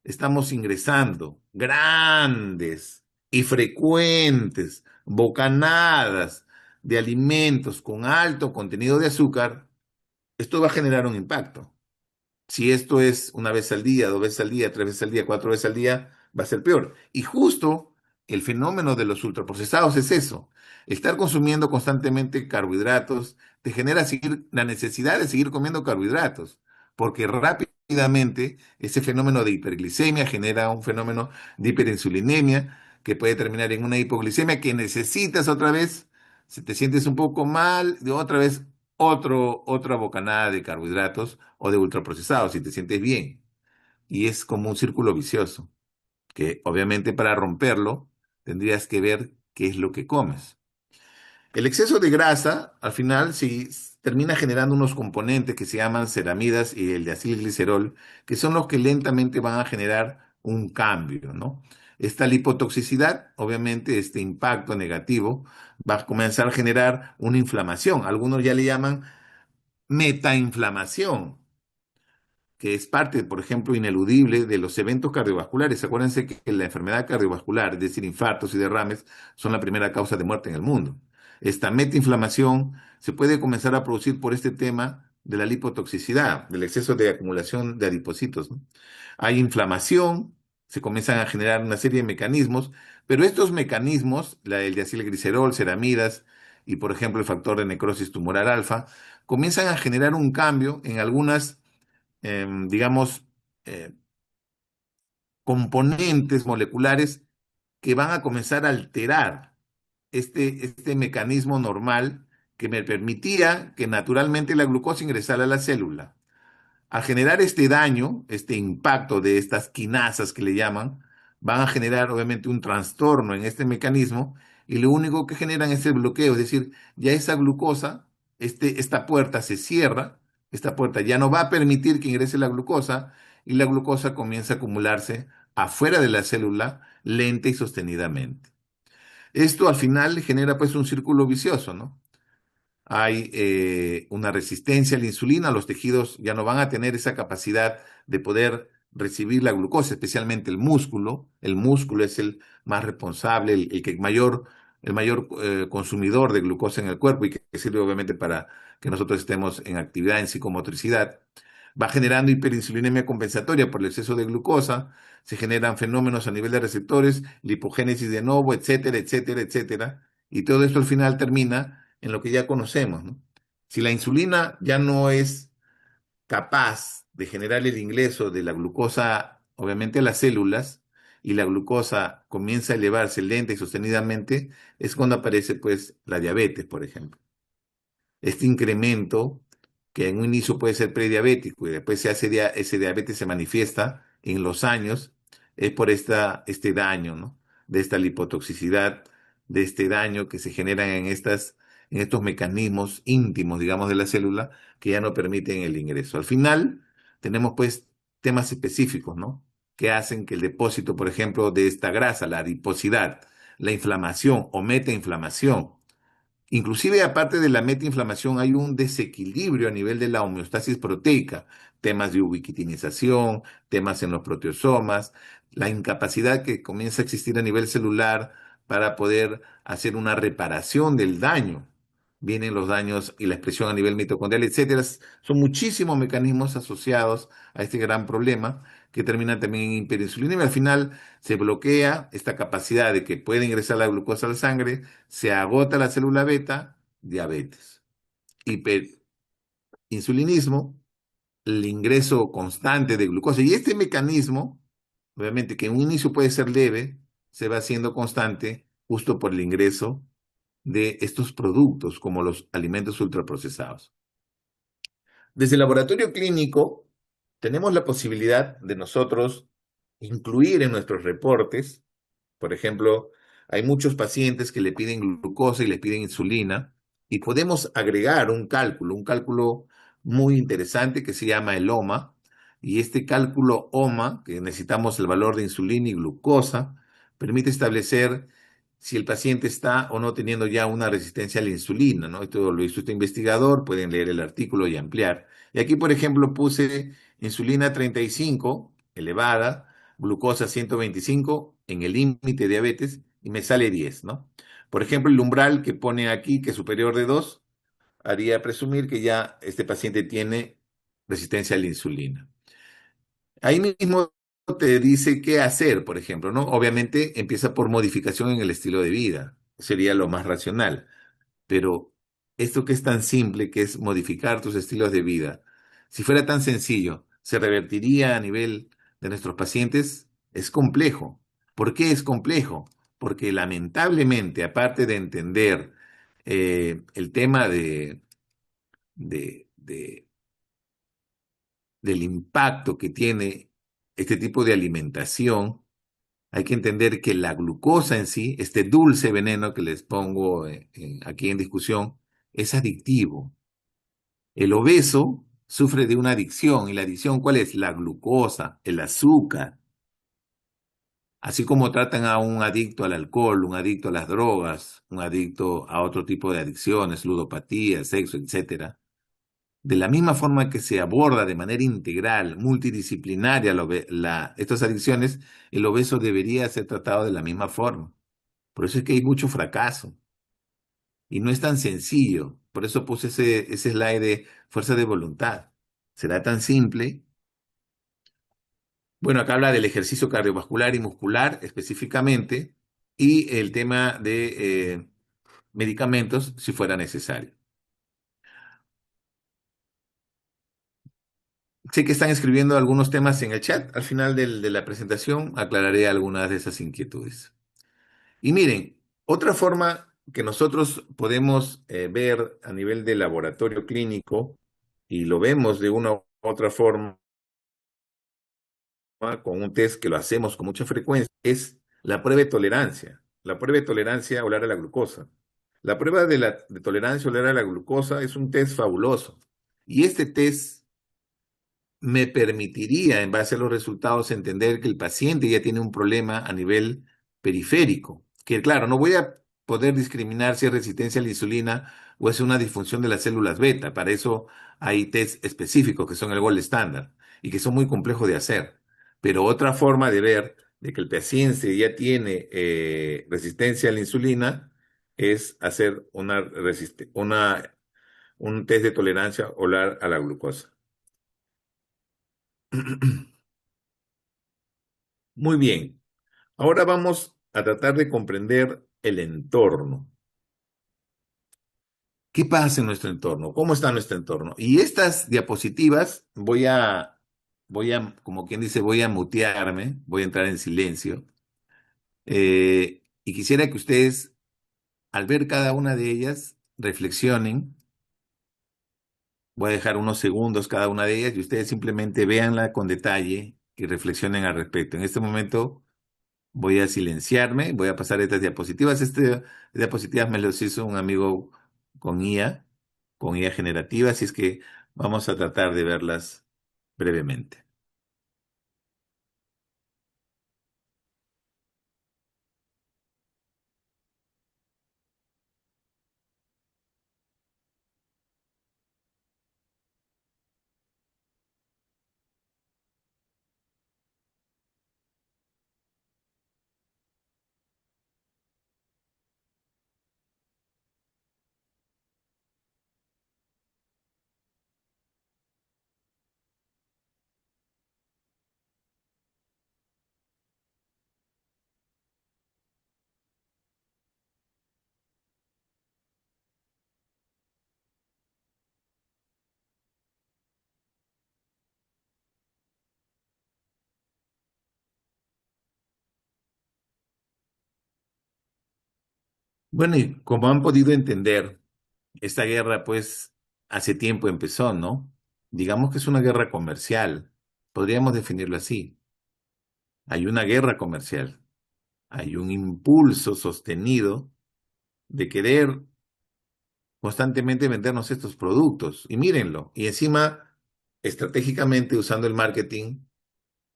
estamos ingresando grandes y frecuentes bocanadas de alimentos con alto contenido de azúcar, esto va a generar un impacto. Si esto es una vez al día, dos veces al día, tres veces al día, cuatro veces al día, va a ser peor. Y justo el fenómeno de los ultraprocesados es eso. Estar consumiendo constantemente carbohidratos te genera la necesidad de seguir comiendo carbohidratos, porque rápidamente ese fenómeno de hiperglicemia genera un fenómeno de hiperinsulinemia que puede terminar en una hipoglicemia que necesitas otra vez, si te sientes un poco mal, de otra vez otra bocanada de carbohidratos o de ultraprocesados si te sientes bien. Y es como un círculo vicioso, que obviamente para romperlo tendrías que ver qué es lo que comes. El exceso de grasa, al final, sí termina generando unos componentes que se llaman ceramidas y el diacilglicerol, que son los que lentamente van a generar un cambio, ¿no? Esta lipotoxicidad, obviamente, este impacto negativo, va a comenzar a generar una inflamación. Algunos ya le llaman metainflamación, que es parte, por ejemplo, ineludible de los eventos cardiovasculares. Acuérdense que la enfermedad cardiovascular, es decir, infartos y derrames, son la primera causa de muerte en el mundo. Esta metainflamación se puede comenzar a producir por este tema de la lipotoxicidad, del exceso de acumulación de adipocitos, ¿no? Hay inflamación, se comienzan a generar una serie de mecanismos, pero estos mecanismos, el diacilglicerol, ceramidas y, por ejemplo, el factor de necrosis tumoral alfa, comienzan a generar un cambio en algunas digamos, eh, componentes moleculares que van a comenzar a alterar este mecanismo normal que me permitía que naturalmente la glucosa ingresara a la célula. Al generar este daño, este impacto de estas quinasas que le llaman, van a generar obviamente un trastorno en este mecanismo y lo único que generan es el bloqueo, es decir, ya esa glucosa, esta puerta se cierra, esta puerta ya no va a permitir que ingrese la glucosa y la glucosa comienza a acumularse afuera de la célula lenta y sostenidamente. Esto al final genera pues un círculo vicioso, ¿no? Hay una resistencia a la insulina, los tejidos ya no van a tener esa capacidad de poder recibir la glucosa, especialmente el músculo. El músculo es el más responsable, el mayor consumidor de glucosa en el cuerpo y que sirve obviamente para que nosotros estemos en actividad, en psicomotricidad. Va generando hiperinsulinemia compensatoria por el exceso de glucosa, se generan fenómenos a nivel de receptores, lipogénesis de novo, etcétera, etcétera, etcétera. Y todo esto al final termina en lo que ya conocemos, ¿no? Si la insulina ya no es capaz de generar el ingreso de la glucosa, obviamente a las células, y la glucosa comienza a elevarse lenta y sostenidamente, es cuando aparece pues la diabetes, por ejemplo. Este incremento, que en un inicio puede ser prediabético y después ese diabetes se manifiesta en los años, es por este daño, ¿no? De esta lipotoxicidad, de este daño que se generan en estos mecanismos íntimos, digamos, de la célula, que ya no permiten el ingreso. Al final, tenemos pues temas específicos, ¿no? Que hacen que el depósito, por ejemplo, de esta grasa, la adiposidad, la inflamación o metainflamación, inclusive, aparte de la metainflamación, hay un desequilibrio a nivel de la homeostasis proteica, temas de ubiquitinización, temas en los proteosomas, la incapacidad que comienza a existir a nivel celular para poder hacer una reparación del daño. Vienen los daños y la expresión a nivel mitocondrial, etcétera. Son muchísimos mecanismos asociados a este gran problema que terminan también en hiperinsulinemia. Al final se bloquea esta capacidad de que puede ingresar la glucosa a la sangre, se agota la célula beta, diabetes. Hiperinsulinismo, el ingreso constante de glucosa. Y este mecanismo, obviamente que en un inicio puede ser leve, se va haciendo constante justo por el ingreso de estos productos como los alimentos ultraprocesados. Desde el laboratorio clínico tenemos la posibilidad de nosotros incluir en nuestros reportes. Por ejemplo, hay muchos pacientes que le piden glucosa y le piden insulina y podemos agregar un cálculo muy interesante que se llama el OMA. Y este cálculo OMA, que necesitamos el valor de insulina y glucosa, permite establecer si el paciente está o no teniendo ya una resistencia a la insulina, ¿no? Esto lo hizo este investigador, pueden leer el artículo y ampliar. Y aquí, por ejemplo, puse insulina 35 elevada, glucosa 125 en el límite de diabetes y me sale 10, ¿no? Por ejemplo, el umbral que pone aquí, que es superior de 2, haría presumir que ya este paciente tiene resistencia a la insulina. Ahí mismo te dice qué hacer, por ejemplo, ¿no? Obviamente empieza por modificación en el estilo de vida, sería lo más racional, pero esto que es tan simple, que es modificar tus estilos de vida, si fuera tan sencillo, ¿se revertiría a nivel de nuestros pacientes? Es complejo. ¿Por qué es complejo? Porque lamentablemente, aparte de entender el tema de del impacto que tiene este tipo de alimentación, hay que entender que la glucosa en sí, este dulce veneno que les pongo aquí en discusión, es adictivo. El obeso sufre de una adicción, y la adicción, ¿cuál es? La glucosa, el azúcar. Así como tratan a un adicto al alcohol, un adicto a las drogas, un adicto a otro tipo de adicciones, ludopatía, sexo, etcétera. De la misma forma que se aborda de manera integral, multidisciplinaria, estas adicciones, el obeso debería ser tratado de la misma forma. Por eso es que hay mucho fracaso y no es tan sencillo. Por eso puse ese slide de fuerza de voluntad. ¿Será tan simple? Bueno, acá habla del ejercicio cardiovascular y muscular específicamente y el tema de medicamentos si fuera necesario. Sé que están escribiendo algunos temas en el chat. Al final de la presentación aclararé algunas de esas inquietudes. Y miren, otra forma que nosotros podemos ver a nivel de laboratorio clínico, y lo vemos de una u otra forma con un test que lo hacemos con mucha frecuencia, es la prueba de tolerancia. La prueba de tolerancia oral a la glucosa. La prueba de tolerancia oral a la glucosa es un test fabuloso. Y este test me permitiría, en base a los resultados, entender que el paciente ya tiene un problema a nivel periférico. Que claro, no voy a poder discriminar si es resistencia a la insulina o es una disfunción de las células beta. Para eso hay test específicos que son el gold estándar y que son muy complejos de hacer. Pero otra forma de ver de que el paciente ya tiene resistencia a la insulina es hacer un test de tolerancia oral a la glucosa. Muy bien. Ahora vamos a tratar de comprender el entorno. ¿Qué pasa en nuestro entorno? ¿Cómo está nuestro entorno? Y estas diapositivas como quien dice, voy a mutearme, voy a entrar en silencio. Y quisiera que ustedes, al ver cada una de ellas, reflexionen. Voy a dejar unos segundos cada una de ellas y ustedes simplemente véanla con detalle y reflexionen al respecto. En este momento voy a silenciarme, voy a pasar estas diapositivas. Estas diapositivas me los hizo un amigo con IA, con IA generativa, así es que vamos a tratar de verlas brevemente. Bueno, y como han podido entender, esta guerra pues hace tiempo empezó, ¿no? Digamos que es una guerra comercial, podríamos definirlo así. Hay una guerra comercial, hay un impulso sostenido de querer constantemente vendernos estos productos. Y mírenlo. Y encima, estratégicamente usando el marketing,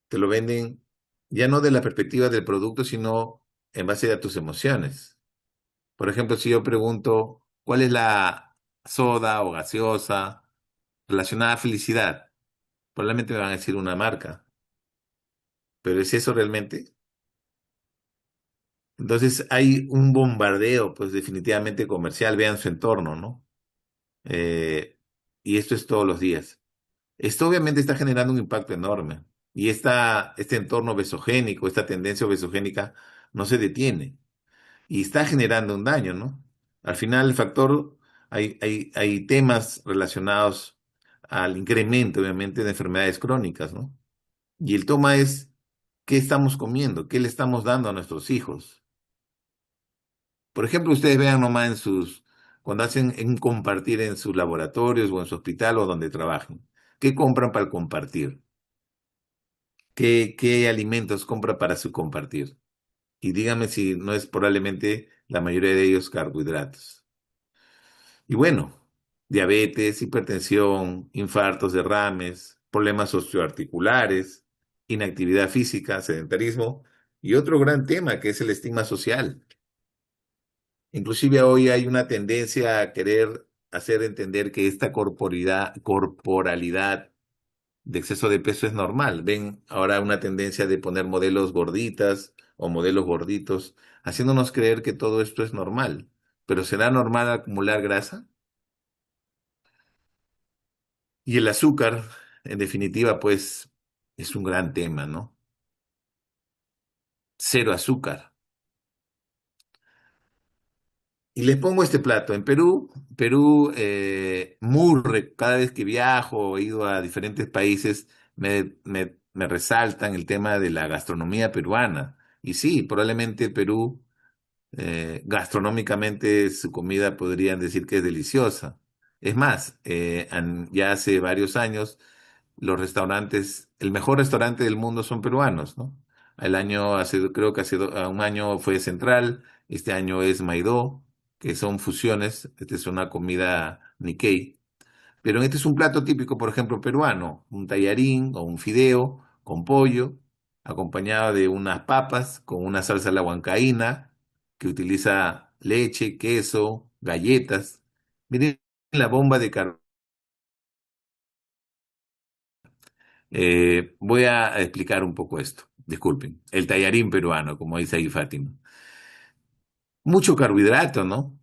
te lo venden ya no de la perspectiva del producto, sino en base a tus emociones. Por ejemplo, si yo pregunto, ¿cuál es la soda o gaseosa relacionada a felicidad? Probablemente me van a decir una marca. ¿Pero es eso realmente? Entonces hay un bombardeo, pues definitivamente comercial. Vean su entorno, ¿no? eh, y esto es todos los días. Esto obviamente está generando un impacto enorme y este entorno obesogénico, esta tendencia obesogénica no se detiene y está generando un daño, ¿no? Al final el factor, hay temas relacionados al incremento, obviamente, de enfermedades crónicas, ¿no? Y el toma es, ¿qué estamos comiendo? ¿Qué le estamos dando a nuestros hijos? Por ejemplo, ustedes vean nomás cuando hacen un compartir en sus laboratorios o en su hospital o donde trabajen. ¿Qué compran para el compartir? ¿Qué alimentos compra para su compartir? Y dígame si no es probablemente la mayoría de ellos carbohidratos. Y bueno, diabetes, hipertensión, infartos, derrames, problemas osteoarticulares, inactividad física, sedentarismo y otro gran tema que es el estigma social. Inclusive hoy hay una tendencia a querer hacer entender que esta corporalidad de exceso de peso es normal. Ven ahora una tendencia de poner modelos gorditas o modelos gorditos, haciéndonos creer que todo esto es normal. Pero ¿será normal acumular grasa? Y el azúcar, en definitiva, pues es un gran tema, ¿no? Cero azúcar. Y les pongo este plato. En Perú, cada vez que viajo, he ido a diferentes países, me resaltan el tema de la gastronomía peruana. Y sí, probablemente Perú, gastronómicamente, su comida podrían decir que es deliciosa. Es más, ya hace varios años el mejor restaurante del mundo son peruanos, ¿no? Creo que un año fue Central, este año es Maidó, que son fusiones, esta es una comida Nikkei, pero este es un plato típico, por ejemplo, peruano, un tallarín o un fideo con pollo, acompañado de unas papas con una salsa a la huancaína, que utiliza leche, queso, galletas. Miren la bomba de carbón. Voy a explicar un poco esto. Disculpen. El tallarín peruano, como dice ahí Fátima. Mucho carbohidrato, ¿no?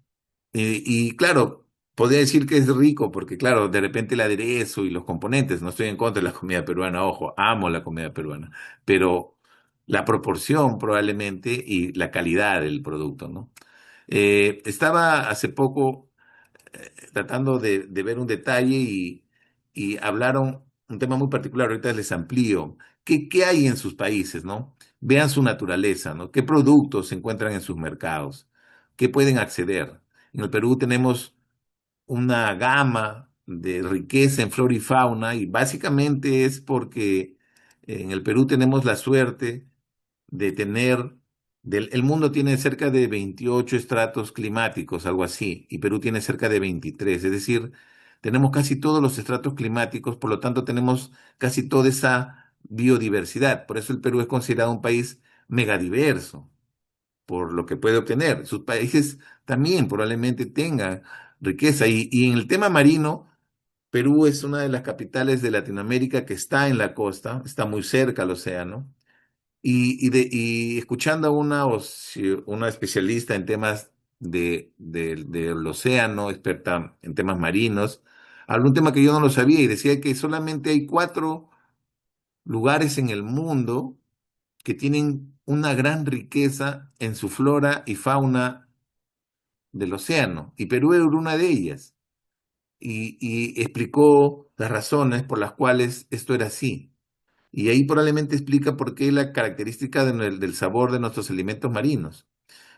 Y claro, podría decir que es rico, porque claro, de repente el aderezo y los componentes, no estoy en contra de la comida peruana, ojo, amo la comida peruana, pero la proporción probablemente y la calidad del producto, ¿no? Estaba hace poco tratando de ver un detalle y hablaron un tema muy particular, ahorita les amplío. ¿Qué hay en sus países, no? Vean su naturaleza, ¿no? ¿Qué productos se encuentran en sus mercados? ¿Qué pueden acceder? En el Perú tenemos una gama de riqueza en flora y fauna y básicamente es porque en el Perú tenemos la suerte de el mundo tiene cerca de 28 estratos climáticos, algo así, y Perú tiene cerca de 23, es decir, tenemos casi todos los estratos climáticos, por lo tanto tenemos casi toda esa biodiversidad, por eso el Perú es considerado un país megadiverso, por lo que puede obtener. Sus países también probablemente tengan riqueza, y en el tema marino, Perú es una de las capitales de Latinoamérica que está en la costa, está muy cerca al océano. Y escuchando a una especialista en temas del océano, experta en temas marinos, habló un tema que yo no lo sabía y decía que solamente hay 4 lugares en el mundo que tienen una gran riqueza en su flora y fauna del océano, y Perú era una de ellas. Y explicó las razones por las cuales esto era así. Y ahí probablemente explica por qué la característica del sabor de nuestros alimentos marinos.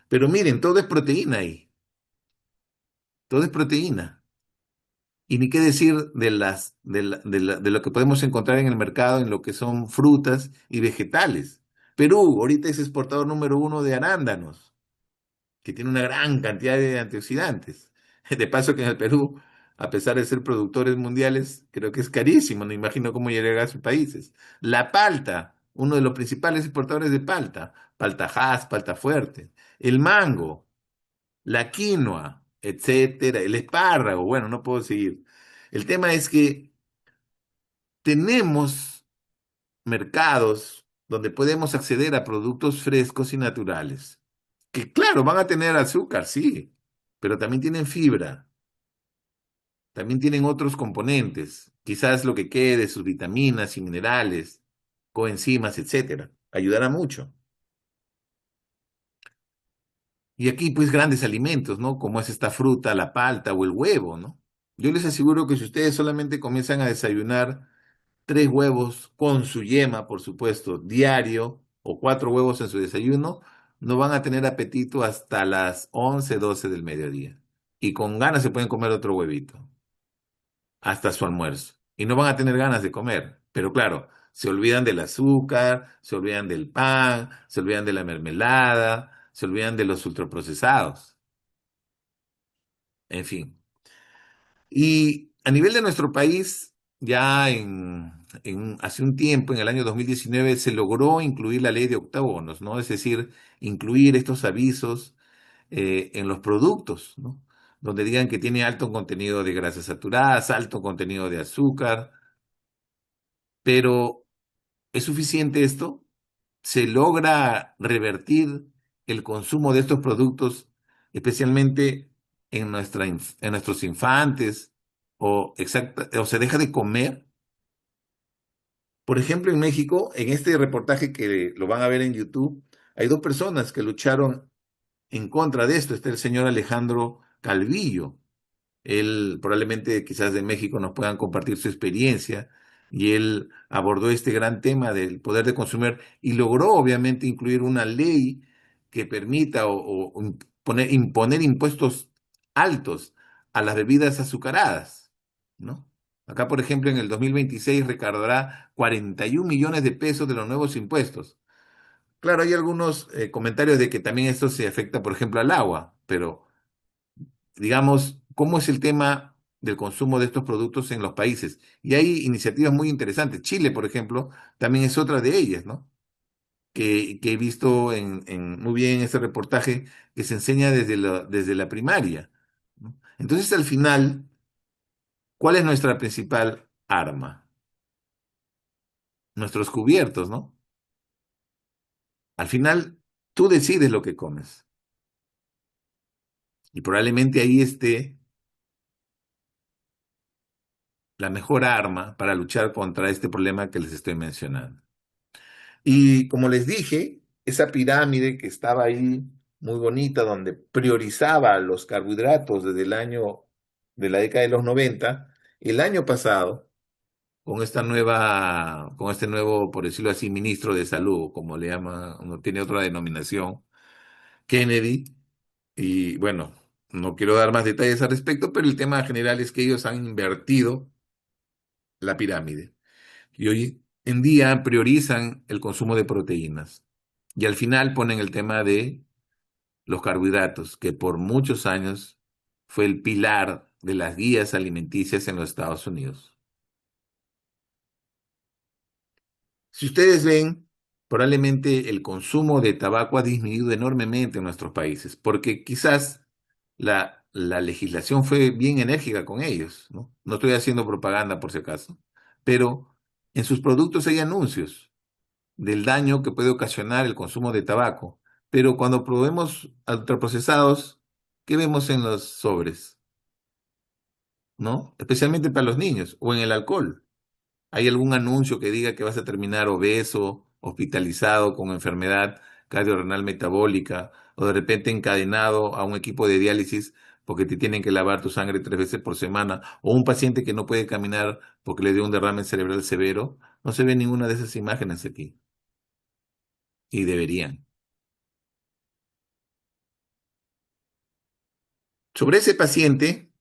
Pero miren, todo es proteína ahí, todo es proteína. Y ni qué decir de lo que podemos encontrar en el mercado en lo que son frutas y vegetales. Perú ahorita es exportador número 1 de arándanos, que tiene una gran cantidad de antioxidantes. De paso que en el Perú, a pesar de ser productores mundiales, creo que es carísimo, no imagino cómo llegará a sus países. La palta, uno de los principales exportadores de palta, palta Hass, palta fuerte. El mango, la quinoa, etcétera, el espárrago, bueno, no puedo seguir. El tema es que tenemos mercados donde podemos acceder a productos frescos y naturales, que claro, van a tener azúcar, sí, pero también tienen fibra, también tienen otros componentes, quizás lo que quede de sus vitaminas y minerales, coenzimas, etcétera. Ayudará mucho. Y aquí, pues, grandes alimentos, ¿no? Como es esta fruta, la palta o el huevo, ¿no? Yo les aseguro que si ustedes solamente comienzan a desayunar 3 huevos con su yema, por supuesto, diario, o 4 huevos en su desayuno, no van a tener apetito hasta las 11, 12 del mediodía. Y con ganas se pueden comer otro huevito hasta su almuerzo. Y no van a tener ganas de comer. Pero claro, se olvidan del azúcar, se olvidan del pan, se olvidan de la mermelada, se olvidan de los ultraprocesados. En fin. Y a nivel de nuestro país, ya hace un tiempo, en el año 2019, se logró incluir la ley de octagonos, ¿no? Es decir, incluir estos avisos en los productos, ¿no? Donde digan que tiene alto contenido de grasas saturadas, alto contenido de azúcar, pero ¿es suficiente esto? ¿Se logra revertir el consumo de estos productos, especialmente en nuestros infantes, o se deja de comer? Por ejemplo, en México, en este reportaje que lo van a ver en YouTube, hay 2 personas que lucharon en contra de esto. Está el señor Alejandro Calvillo. Él probablemente quizás de México nos puedan compartir su experiencia y él abordó este gran tema del poder de consumir y logró obviamente incluir una ley que permita imponer impuestos altos a las bebidas azucaradas, ¿no? Acá, por ejemplo, en el 2026 recaudará 41 millones de pesos de los nuevos impuestos. Claro, hay algunos comentarios de que también esto se afecta, por ejemplo, al agua, pero digamos, cómo es el tema del consumo de estos productos en los países. Y hay iniciativas muy interesantes. Chile, por ejemplo, también es otra de ellas, ¿no? Que he visto muy bien este reportaje que se enseña desde la primaria, ¿no? Entonces, al final, ¿cuál es nuestra principal arma? Nuestros cubiertos, ¿no? Al final, tú decides lo que comes. Y probablemente ahí esté la mejor arma para luchar contra este problema que les estoy mencionando. Y como les dije, esa pirámide que estaba ahí muy bonita, donde priorizaba los carbohidratos desde el año de la década de los 90, el año pasado, con este nuevo, por decirlo así, ministro de salud, como le llama, no tiene otra denominación, Kennedy, y bueno, no quiero dar más detalles al respecto, pero el tema general es que ellos han invertido la pirámide. Y hoy en día priorizan el consumo de proteínas. Y al final ponen el tema de los carbohidratos, que por muchos años fue el pilar de las guías alimenticias en los Estados Unidos. Si ustedes ven, probablemente el consumo de tabaco ha disminuido enormemente en nuestros países, porque quizás la legislación fue bien enérgica con ellos, ¿no? No estoy haciendo propaganda por si acaso, pero en sus productos hay anuncios del daño que puede ocasionar el consumo de tabaco. Pero cuando probemos ultraprocesados, ¿qué vemos en los sobres? ¿No? Especialmente para los niños o en el alcohol. ¿Hay algún anuncio que diga que vas a terminar obeso, hospitalizado con enfermedad cardiorrenal metabólica o de repente encadenado a un equipo de diálisis porque te tienen que lavar tu sangre 3 veces por semana o un paciente que no puede caminar porque le dio un derrame cerebral severo? No se ve ninguna de esas imágenes aquí y deberían. Sobre ese paciente,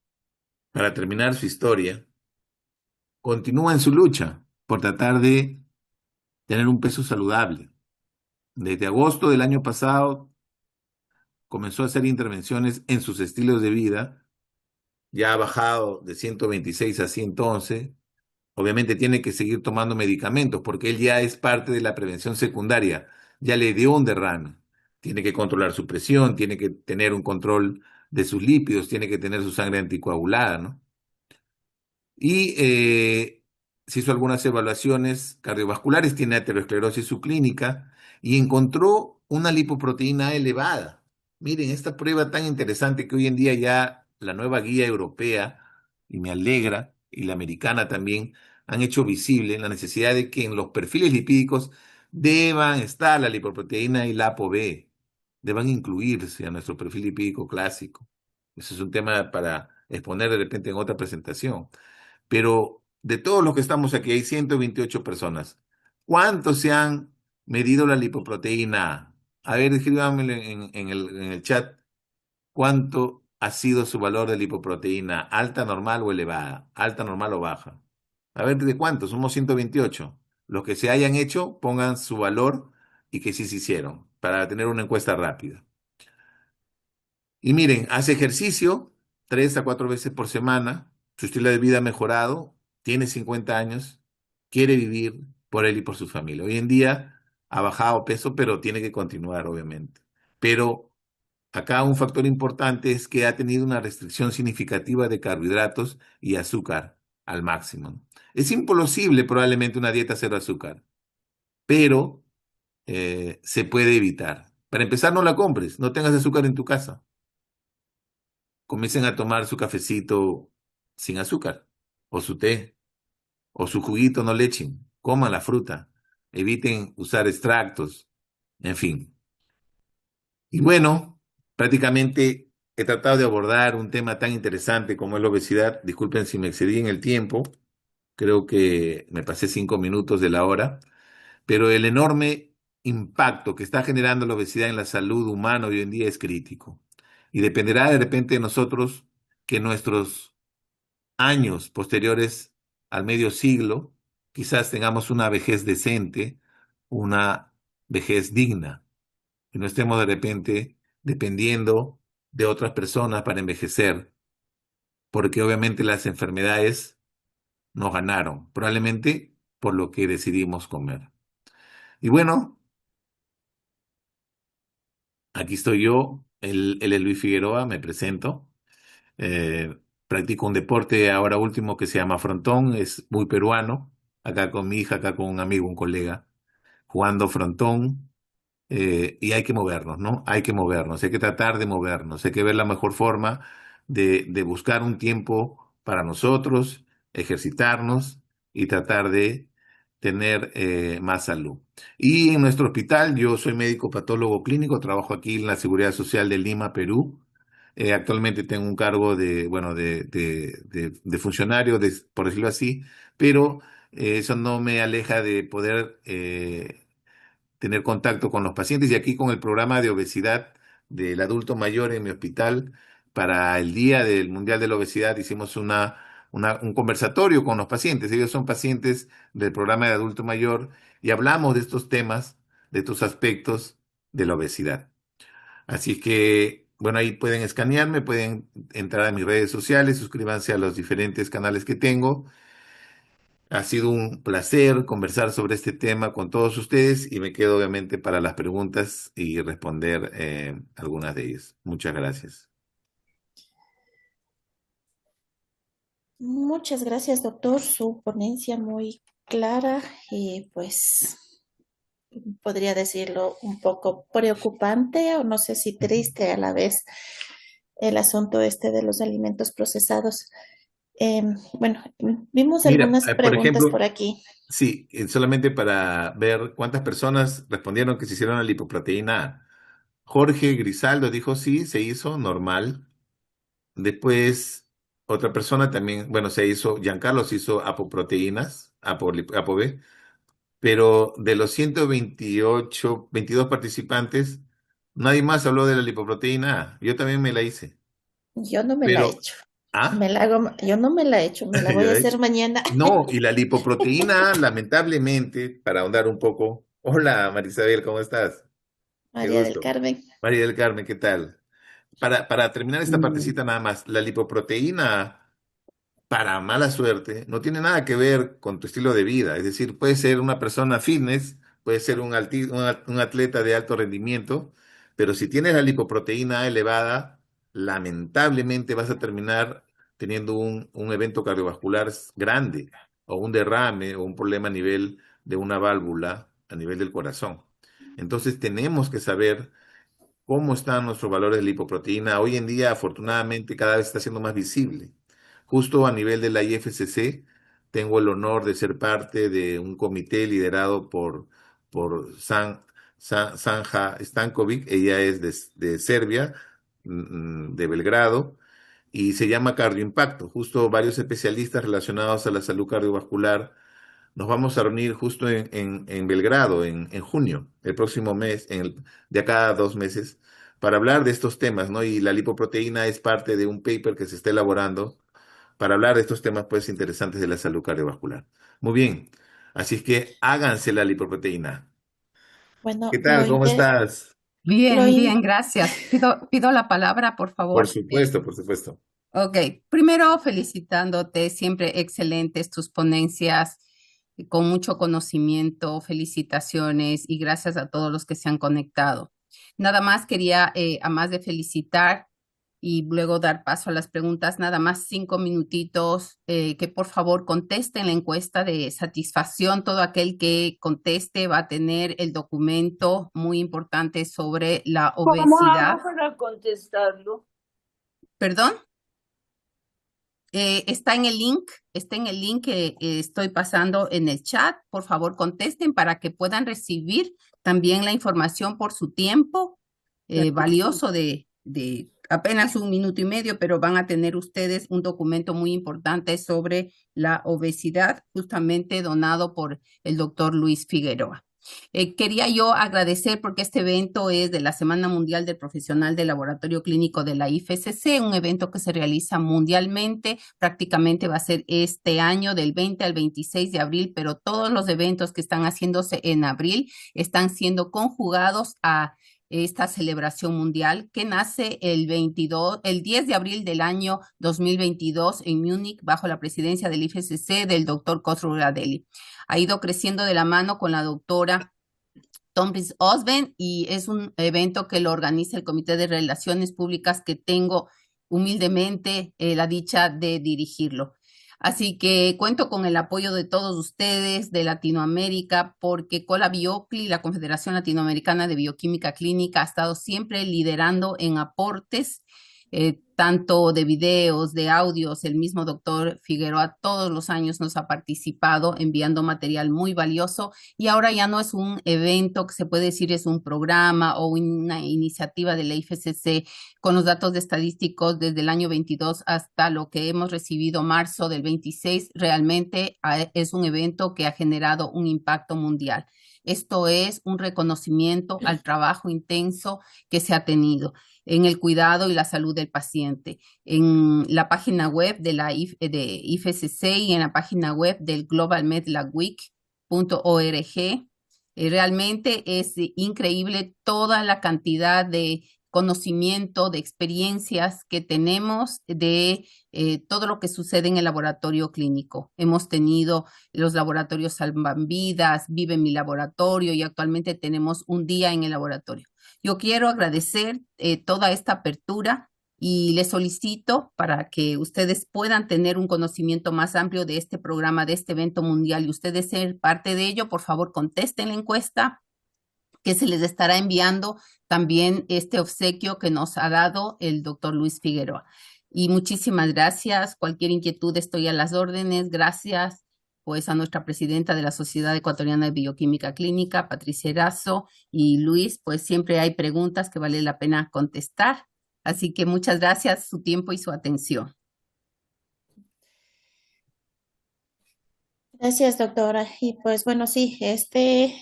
para terminar su historia, continúa en su lucha por tratar de tener un peso saludable. Desde agosto del año pasado comenzó a hacer intervenciones en sus estilos de vida, ya ha bajado de 126 a 111. Obviamente tiene que seguir tomando medicamentos porque él ya es parte de la prevención secundaria, ya le dio un derrame. Tiene que controlar su presión, tiene que tener un control de sus lípidos, tiene que tener su sangre anticoagulada, ¿no? Y se hizo algunas evaluaciones cardiovasculares, tiene aterosclerosis subclínica y encontró una lipoproteína elevada. Miren, esta prueba tan interesante que hoy en día ya la nueva guía europea y me alegra, y la americana también, han hecho visible la necesidad de que en los perfiles lipídicos deban estar la lipoproteína y la ApoB, deban incluirse a nuestro perfil lipídico clásico. Eso es un tema para exponer de repente en otra presentación. Pero de todos los que estamos aquí, hay 128 personas. ¿Cuántos se han medido la lipoproteína? A ver, escríbanmelo en el chat. ¿Cuánto ha sido su valor de lipoproteína? ¿Alta, normal o elevada? ¿Alta, normal o baja? A ver, ¿de cuántos? Somos 128. Los que se hayan hecho, pongan su valor y que sí se hicieron, para tener una encuesta rápida. Y miren, hace ejercicio 3 a 4 veces por semana, su estilo de vida ha mejorado, tiene 50 años, quiere vivir por él y por su familia. Hoy en día ha bajado peso, pero tiene que continuar, obviamente. Pero acá un factor importante es que ha tenido una restricción significativa de carbohidratos y azúcar al máximo. Es imposible probablemente una dieta cero azúcar, pero se puede evitar. Para empezar, no la compres, no tengas azúcar en tu casa. Comiencen a tomar su cafecito sin azúcar, o su té, o su juguito, no le echen. Coman la fruta, eviten usar extractos, en fin. Y bueno, prácticamente he tratado de abordar un tema tan interesante como es la obesidad. Disculpen si me excedí en el tiempo, creo que me pasé 5 minutos de la hora, pero el enorme impacto que está generando la obesidad en la salud humana hoy en día es crítico. Y dependerá de repente de nosotros que nuestros años posteriores al medio siglo, quizás tengamos una vejez decente, una vejez digna, y no estemos de repente dependiendo de otras personas para envejecer, porque obviamente las enfermedades nos ganaron, probablemente por lo que decidimos comer. Y bueno, aquí estoy yo, él es Luis Figueroa, me presento. Eh, Practico un deporte ahora último que se llama frontón, es muy peruano, acá con mi hija, acá con un amigo, un colega, jugando frontón, y hay que movernos, ¿no? Hay que movernos, hay que tratar de movernos, hay que ver la mejor forma de buscar un tiempo para nosotros, ejercitarnos y tratar de tener más salud. Y en nuestro hospital, yo soy médico patólogo clínico, trabajo aquí en la Seguridad Social de Lima, Perú. Actualmente tengo un cargo de, bueno, de funcionario, por decirlo así, pero eso no me aleja de poder tener contacto con los pacientes y aquí con el programa de obesidad del adulto mayor en mi hospital, para el Día del Mundial de la Obesidad hicimos un conversatorio con los pacientes. Ellos son pacientes del programa de adulto mayor y hablamos de estos temas, de estos aspectos de la obesidad. Así que, bueno, ahí pueden escanearme, pueden entrar a mis redes sociales, suscríbanse a los diferentes canales que tengo. Ha sido un placer conversar sobre este tema con todos ustedes y me quedo obviamente para las preguntas y responder algunas de ellas. Muchas gracias. Muchas gracias, doctor. Su ponencia muy clara y pues podría decirlo un poco preocupante o no sé si triste a la vez el asunto este de los alimentos procesados. Bueno, vimos Mira, algunas por preguntas por ejemplo, aquí. sí, solamente para ver cuántas personas respondieron que se hicieron la lipoproteína A. Jorge Grisaldo dijo sí, se hizo normal. Después, otra persona también, bueno, se hizo, Giancarlo se hizo apoproteínas, ApoB, pero de los 128, 22 participantes, nadie más habló de la lipoproteína A. Yo también me la hice. Yo no me la he Pero, hecho. ¿ah? Yo no me la he hecho, me la voy Ya a ves. hacer mañana. No, y la lipoproteína A, lamentablemente, para ahondar un poco. Hola, Marisabel, ¿cómo estás? Qué María del gusto. Carmen. María del Carmen, ¿qué tal? Para terminar esta partecita nada más, la lipoproteína, para mala suerte, no tiene nada que ver con tu estilo de vida. Es decir, puede ser una persona fitness, puede ser un atleta de alto rendimiento, pero si tienes la lipoproteína elevada, lamentablemente vas a terminar teniendo un evento cardiovascular grande, o un derrame, o un problema a nivel de una válvula, a nivel del corazón. Entonces tenemos que saber cómo están nuestros valores de lipoproteína. Hoy en día, afortunadamente, cada vez está siendo más visible. justo a nivel de la IFCC, tengo el honor de ser parte de un comité liderado por Sanja Stankovic. Ella es de Serbia, de Belgrado, y se llama Cardioimpacto. Justo varios especialistas relacionados a la salud cardiovascular nos vamos a reunir justo en Belgrado en junio, el próximo mes, de acá a 2 meses, para hablar de estos temas, ¿no? Y la lipoproteína es parte de un paper que se está elaborando para hablar de estos temas, pues, interesantes de la salud cardiovascular. Muy bien. Así es que háganse la lipoproteína. ¿Qué Bueno, tal? ¿Cómo estás? lo Bien, in- bien, gracias. Pido la palabra, por Por favor. supuesto, por supuesto. Ok, primero felicitándote, siempre excelentes tus ponencias, con mucho conocimiento, felicitaciones y gracias a todos los que se han conectado. Nada más quería, a más de felicitar y luego dar paso a las preguntas, nada más 5 minutitos, que por favor contesten la encuesta de satisfacción. Todo aquel que conteste va a tener el documento muy importante sobre la ¿Cómo obesidad. hago para contestarlo? ¿Perdón? Está en el link que estoy pasando en el chat. Por favor, contesten para que puedan recibir también la información por su tiempo valioso de apenas 1 minuto y medio, pero van a tener ustedes un documento muy importante sobre la obesidad, justamente donado por el doctor Luis Figueroa. Quería yo agradecer porque este evento es de la Semana Mundial del Profesional del Laboratorio Clínico de la IFCC, un evento que se realiza mundialmente, prácticamente va a ser este año del 20 al 26 de abril, pero todos los eventos que están haciéndose en abril están siendo conjugados a esta celebración mundial que nace el 10 de abril del año 2022 en Múnich bajo la presidencia del IFCC del doctor Khosrow Radeli. Ha ido creciendo de la mano con la doctora Tompkins Osben y es un evento que lo organiza el Comité de Relaciones Públicas que tengo humildemente la dicha de dirigirlo. Así que cuento con el apoyo de todos ustedes de Latinoamérica porque Cola Biocli, la Confederación Latinoamericana de Bioquímica Clínica, ha estado siempre liderando en aportes tanto de videos, de audios. El mismo doctor Figueroa todos los años nos ha participado enviando material muy valioso y ahora ya no es un evento que se puede decir es un programa o una iniciativa de la IFCC con los datos de estadísticos desde el año 22 hasta lo que hemos recibido marzo del 26. Realmente es un evento que ha generado un impacto mundial. Esto es un reconocimiento al trabajo intenso que se ha tenido en el cuidado y la salud del paciente. En la página web de la de IFCC y en la página web del globalmedlabweek.org, realmente es increíble toda la cantidad de conocimiento, de experiencias que tenemos de todo lo que sucede en el laboratorio clínico. Hemos tenido los laboratorios Salvan Vidas, Vive mi laboratorio y actualmente tenemos un día en el laboratorio. Yo quiero agradecer toda esta apertura y les solicito para que ustedes puedan tener un conocimiento más amplio de este programa, de este evento mundial y ustedes ser parte de ello, por favor contesten la encuesta que se les estará enviando también este obsequio que nos ha dado el doctor Luis Figueroa. Y muchísimas gracias. Cualquier inquietud estoy a las órdenes. Gracias pues a nuestra presidenta de la Sociedad Ecuatoriana de Bioquímica Clínica, Patricia Erazo, y Luis, pues siempre hay preguntas que vale la pena contestar. Así que muchas gracias su tiempo y su atención. Gracias, doctora. Y pues bueno, sí, este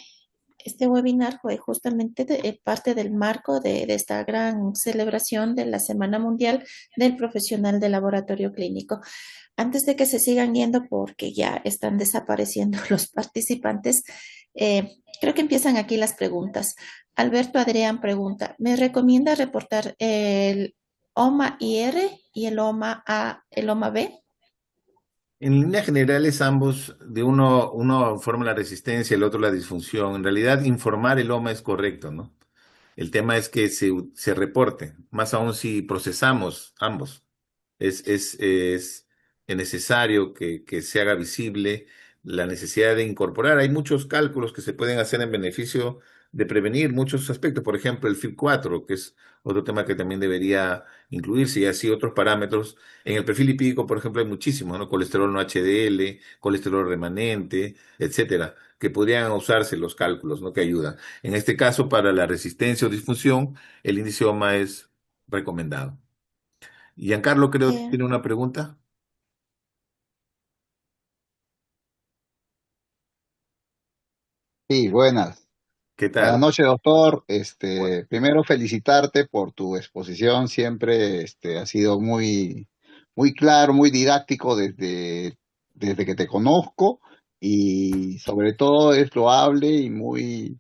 webinar fue justamente parte del marco de esta gran celebración de la Semana Mundial del Profesional de Laboratorio Clínico. Antes de que se sigan yendo, porque ya están desapareciendo los participantes, creo que empiezan aquí las preguntas. Alberto Adrián pregunta, ¿me recomienda reportar el OMA-IR y el OMA-A, el OMA-B? En líneas generales, ambos, uno forma la resistencia, el otro la disfunción. En realidad, informar el OMA es correcto, ¿no? El tema es que se reporte, más aún si procesamos ambos. Es necesario que se haga visible la necesidad de incorporar. Hay muchos cálculos que se pueden hacer en beneficio de prevenir muchos aspectos. Por ejemplo, el FIB4, que es otro tema que también debería incluirse, y así otros parámetros. En el perfil lipídico, por ejemplo, hay muchísimos, ¿no? Colesterol no HDL, colesterol remanente, etcétera, que podrían usarse los cálculos, ¿no? Que ayudan. En este caso, para la resistencia o disfunción, el índice OMA es recomendado. Giancarlo, creo que Eh, tiene una pregunta. Sí, buenas. ¿Qué Buenas tal? noches, doctor. Bueno, Primero felicitarte por tu exposición. Siempre, ha sido muy claro, muy didáctico desde que te conozco y sobre todo es loable y muy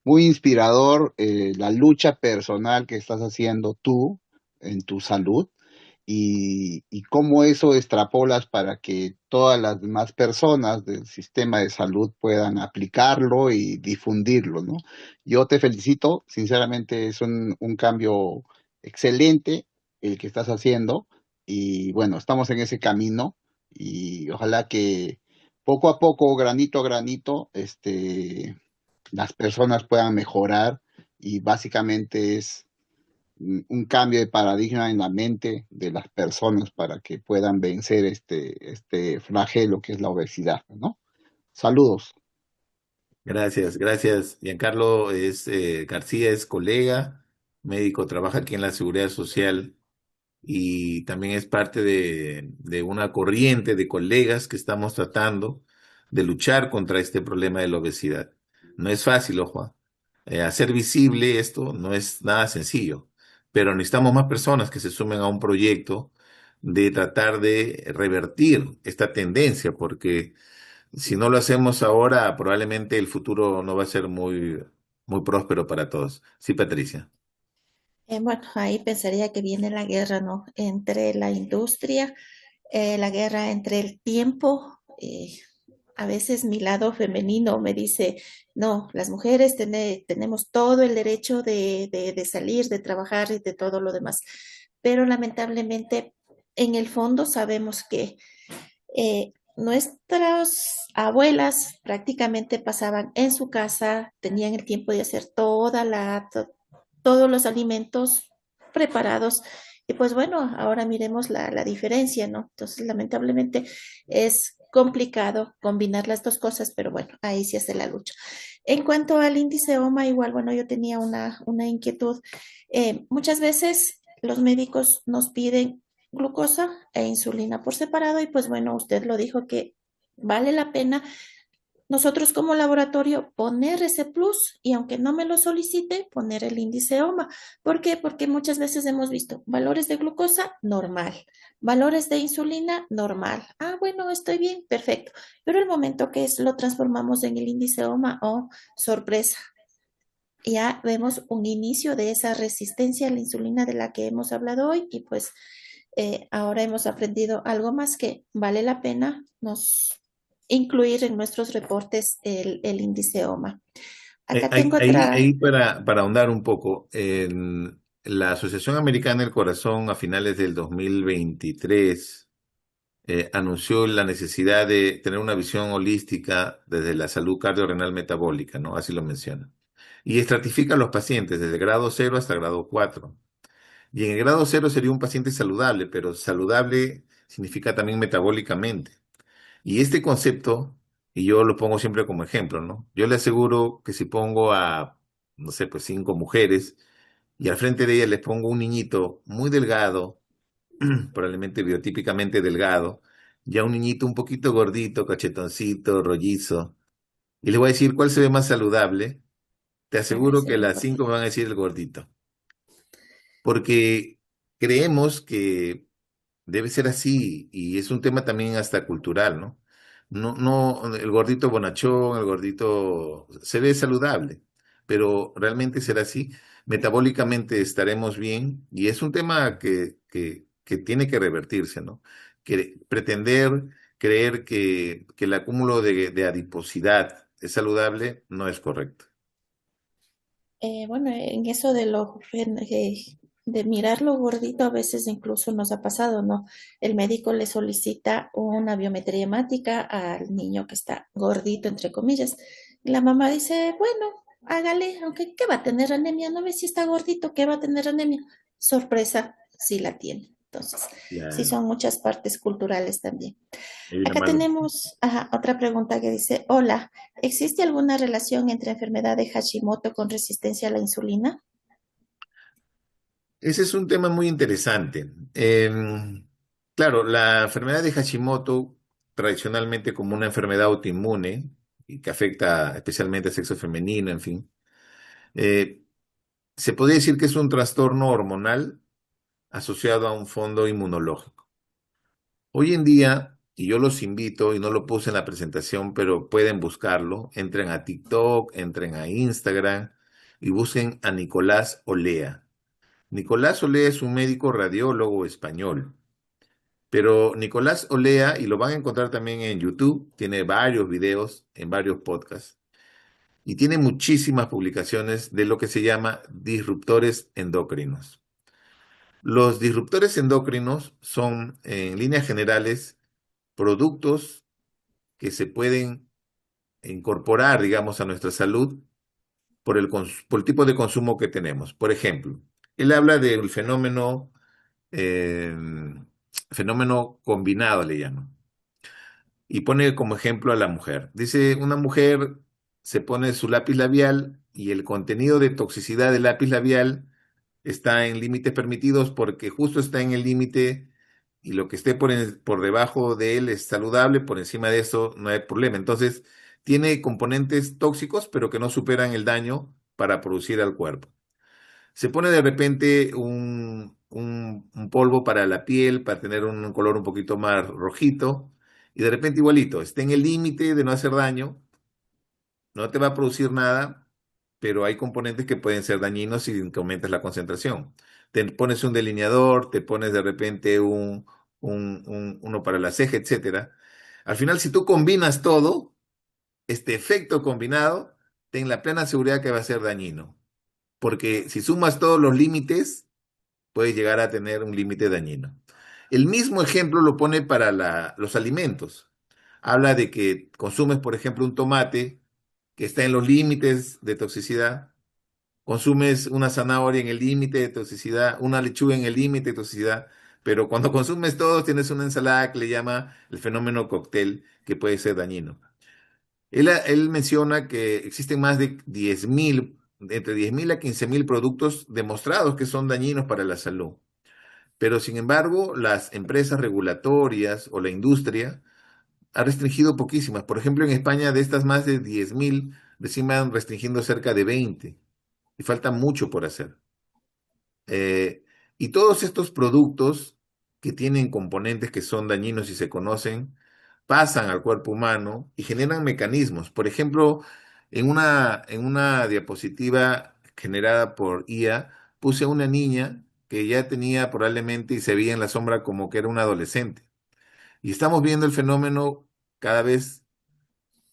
inspirador la lucha personal que estás haciendo tú en tu salud y cómo eso extrapolas para que todas las demás personas del sistema de salud puedan aplicarlo y difundirlo, ¿no? Yo te felicito, sinceramente es un cambio excelente el que estás haciendo y bueno, estamos en ese camino y ojalá que poco a poco, granito a granito, las personas puedan mejorar y básicamente es un cambio de paradigma en la mente de las personas para que puedan vencer este flagelo que es la obesidad, ¿no? Saludos. gracias, gracias. Giancarlo García es colega, médico, trabaja aquí en la Seguridad Social y también es parte de una corriente de colegas que estamos tratando de luchar contra este problema de la obesidad. No es fácil, ojo. Hacer visible esto no es nada sencillo, pero necesitamos más personas que se sumen a un proyecto de tratar de revertir esta tendencia, porque si no lo hacemos ahora, probablemente el futuro no va a ser muy próspero para todos. Sí, Patricia. bueno, ahí pensaría que viene la guerra, ¿no? Entre la industria, la guerra entre el tiempo. A veces mi lado femenino me dice, no, las mujeres tenemos todo el derecho de salir, de trabajar y de todo lo demás. Pero lamentablemente, en el fondo sabemos que nuestras abuelas prácticamente pasaban en su casa, tenían el tiempo de hacer todos los alimentos preparados. Y pues bueno, ahora miremos la diferencia, ¿no? Entonces, lamentablemente es complicado combinar las dos cosas, pero bueno, ahí sí hace la lucha. En cuanto al índice OMA, igual, bueno, yo tenía una inquietud. Muchas veces los médicos nos piden glucosa e insulina por separado y pues bueno, usted lo dijo que vale la pena nosotros como laboratorio poner ese plus y aunque no me lo solicite, poner el índice OMA. ¿Por qué? Porque muchas veces hemos visto valores de glucosa normal, valores de insulina normal. Ah, bueno, estoy bien, perfecto. Pero el momento que lo transformamos en el índice OMA, oh, sorpresa. Ya vemos un inicio de esa resistencia a la insulina de la que hemos hablado hoy y pues ahora hemos aprendido algo más que vale la pena nos incluir en nuestros reportes el índice OMA. Acá tengo otra. Ahí para ahondar un poco, en la Asociación Americana del Corazón a finales del 2023 anunció la necesidad de tener una visión holística desde la salud cardiorrenal metabólica, ¿no? Así lo menciona. Y estratifica a los pacientes desde grado 0 hasta grado 4. Y en el grado 0 sería un paciente saludable, pero saludable significa también metabólicamente. Y este concepto, y yo lo pongo siempre como ejemplo, ¿no? Yo le aseguro que si pongo a, no sé, pues 5 mujeres y al frente de ellas les pongo un niñito muy delgado, probablemente biotípicamente delgado, ya un niñito un poquito gordito, cachetoncito, rollizo, y le voy a decir cuál se ve más saludable, te aseguro Se que ve el las 5 gordito. me van a decir el gordito, porque creemos que debe ser así y es un tema también hasta cultural, ¿no? No, el gordito bonachón, el gordito se ve saludable, pero realmente será así. Metabólicamente estaremos bien y es un tema que tiene que revertirse, ¿no? Que pretender creer que el acúmulo de adiposidad es saludable no es correcto. Bueno, en eso de de mirarlo gordito, a veces incluso nos ha pasado, ¿no? El médico le solicita una biometría hemática al niño que está gordito, entre comillas. Y la mamá dice, bueno, hágale, aunque ¿qué va a tener anemia? No ve si está gordito, ¿qué va a tener anemia? Sorpresa, sí la tiene. Entonces, sí Ya, son muchas partes culturales también. hay una Acá mala. tenemos otra pregunta que dice, hola, ¿existe alguna relación entre enfermedad de Hashimoto con resistencia a la insulina? Ese es un tema muy interesante. Claro, la enfermedad de Hashimoto, tradicionalmente como una enfermedad autoinmune y que afecta especialmente al sexo femenino, en fin, eh, se podría decir que es un trastorno hormonal asociado a un fondo inmunológico. Hoy en día, y yo los invito, y no lo puse en la presentación, pero pueden buscarlo, entren a TikTok, entren a Instagram y busquen a Nicolás Olea. Nicolás Olea es un médico radiólogo español, pero Nicolás Olea, y lo van a encontrar también en YouTube, tiene varios videos en varios podcasts, y tiene muchísimas publicaciones de lo que se llama disruptores endocrinos. Los disruptores endocrinos son, en líneas generales, productos que se pueden incorporar, digamos, a nuestra salud por el tipo de consumo que tenemos. Por ejemplo, él habla del eh, fenómeno combinado, le llaman, y pone como ejemplo a la mujer. Dice, una mujer se pone su lápiz labial y el contenido de toxicidad del lápiz labial está en límites permitidos porque justo está en el límite y lo que esté por debajo de él es saludable, por encima de eso no hay problema. Entonces, tiene componentes tóxicos, pero que no superan el daño para producir al cuerpo. Se pone de repente un polvo para la piel, para tener un color un poquito más rojito, y de repente igualito, está en el límite de no hacer daño, no te va a producir nada, pero hay componentes que pueden ser dañinos si aumentas la concentración. Te pones un delineador, te pones de repente uno para la ceja, etcétera. Al final, si tú combinas todo, este efecto combinado, ten la plena seguridad que va a ser dañino. Porque si sumas todos los límites, puedes llegar a tener un límite dañino. El mismo ejemplo lo pone para los alimentos. Habla de que consumes, por ejemplo, un tomate que está en los límites de toxicidad, consumes una zanahoria en el límite de toxicidad, una lechuga en el límite de toxicidad, pero cuando consumes todo tienes una ensalada que le llama el fenómeno cóctel, que puede ser dañino. Él menciona que existen más de 10.000, entre 10.000 a 15.000 productos demostrados que son dañinos para la salud. Pero sin embargo, las empresas regulatorias o la industria ha restringido poquísimas. Por ejemplo, en España de estas más de 10.000, recién van restringiendo cerca de 20 y falta mucho por hacer. Eh, y todos estos productos que tienen componentes que son dañinos y se conocen, pasan al cuerpo humano y generan mecanismos. Por ejemplo, en una diapositiva generada por IA, puse a una niña que ya tenía probablemente y se veía en la sombra como que era una adolescente. Y estamos viendo el fenómeno cada vez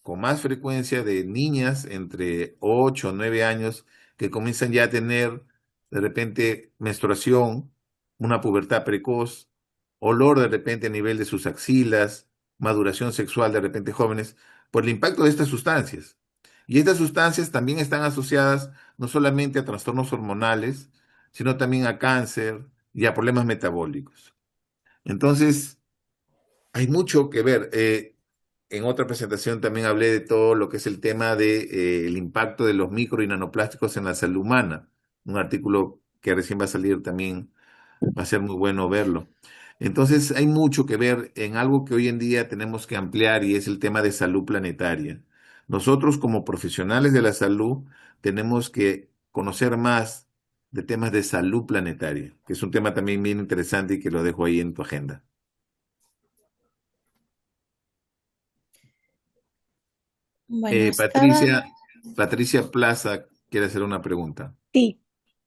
con más frecuencia de niñas entre 8 o 9 años que comienzan ya a tener de repente menstruación, una pubertad precoz, olor de repente a nivel de sus axilas, maduración sexual de repente jóvenes, por el impacto de estas sustancias. Y estas sustancias también están asociadas no solamente a trastornos hormonales, sino también a cáncer y a problemas metabólicos. Entonces, hay mucho que ver. En otra presentación también hablé de todo lo que es el tema de, el impacto de los micro y nanoplásticos en la salud humana. Un artículo que recién va a salir también va a ser muy bueno verlo. Entonces, hay mucho que ver en algo que hoy en día tenemos que ampliar y es el tema de salud planetaria. Nosotros como profesionales de la salud tenemos que conocer más de temas de salud planetaria, que es un tema también bien interesante y que lo dejo ahí en tu agenda. Bueno, estaba, Patricia Plaza quiere hacer una pregunta. Sí,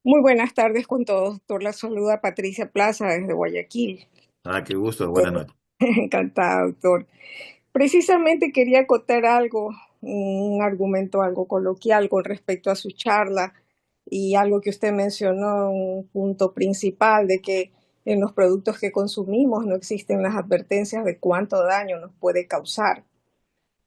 muy buenas tardes con todos. Doctor, la saluda Patricia Plaza desde Guayaquil. Ah, qué gusto, buenas noches. Encantada, doctor. Precisamente quería acotar algo, un argumento algo coloquial con respecto a su charla Y algo que usted mencionó, un punto principal de que en los productos que consumimos no existen las advertencias de cuánto daño nos puede causar.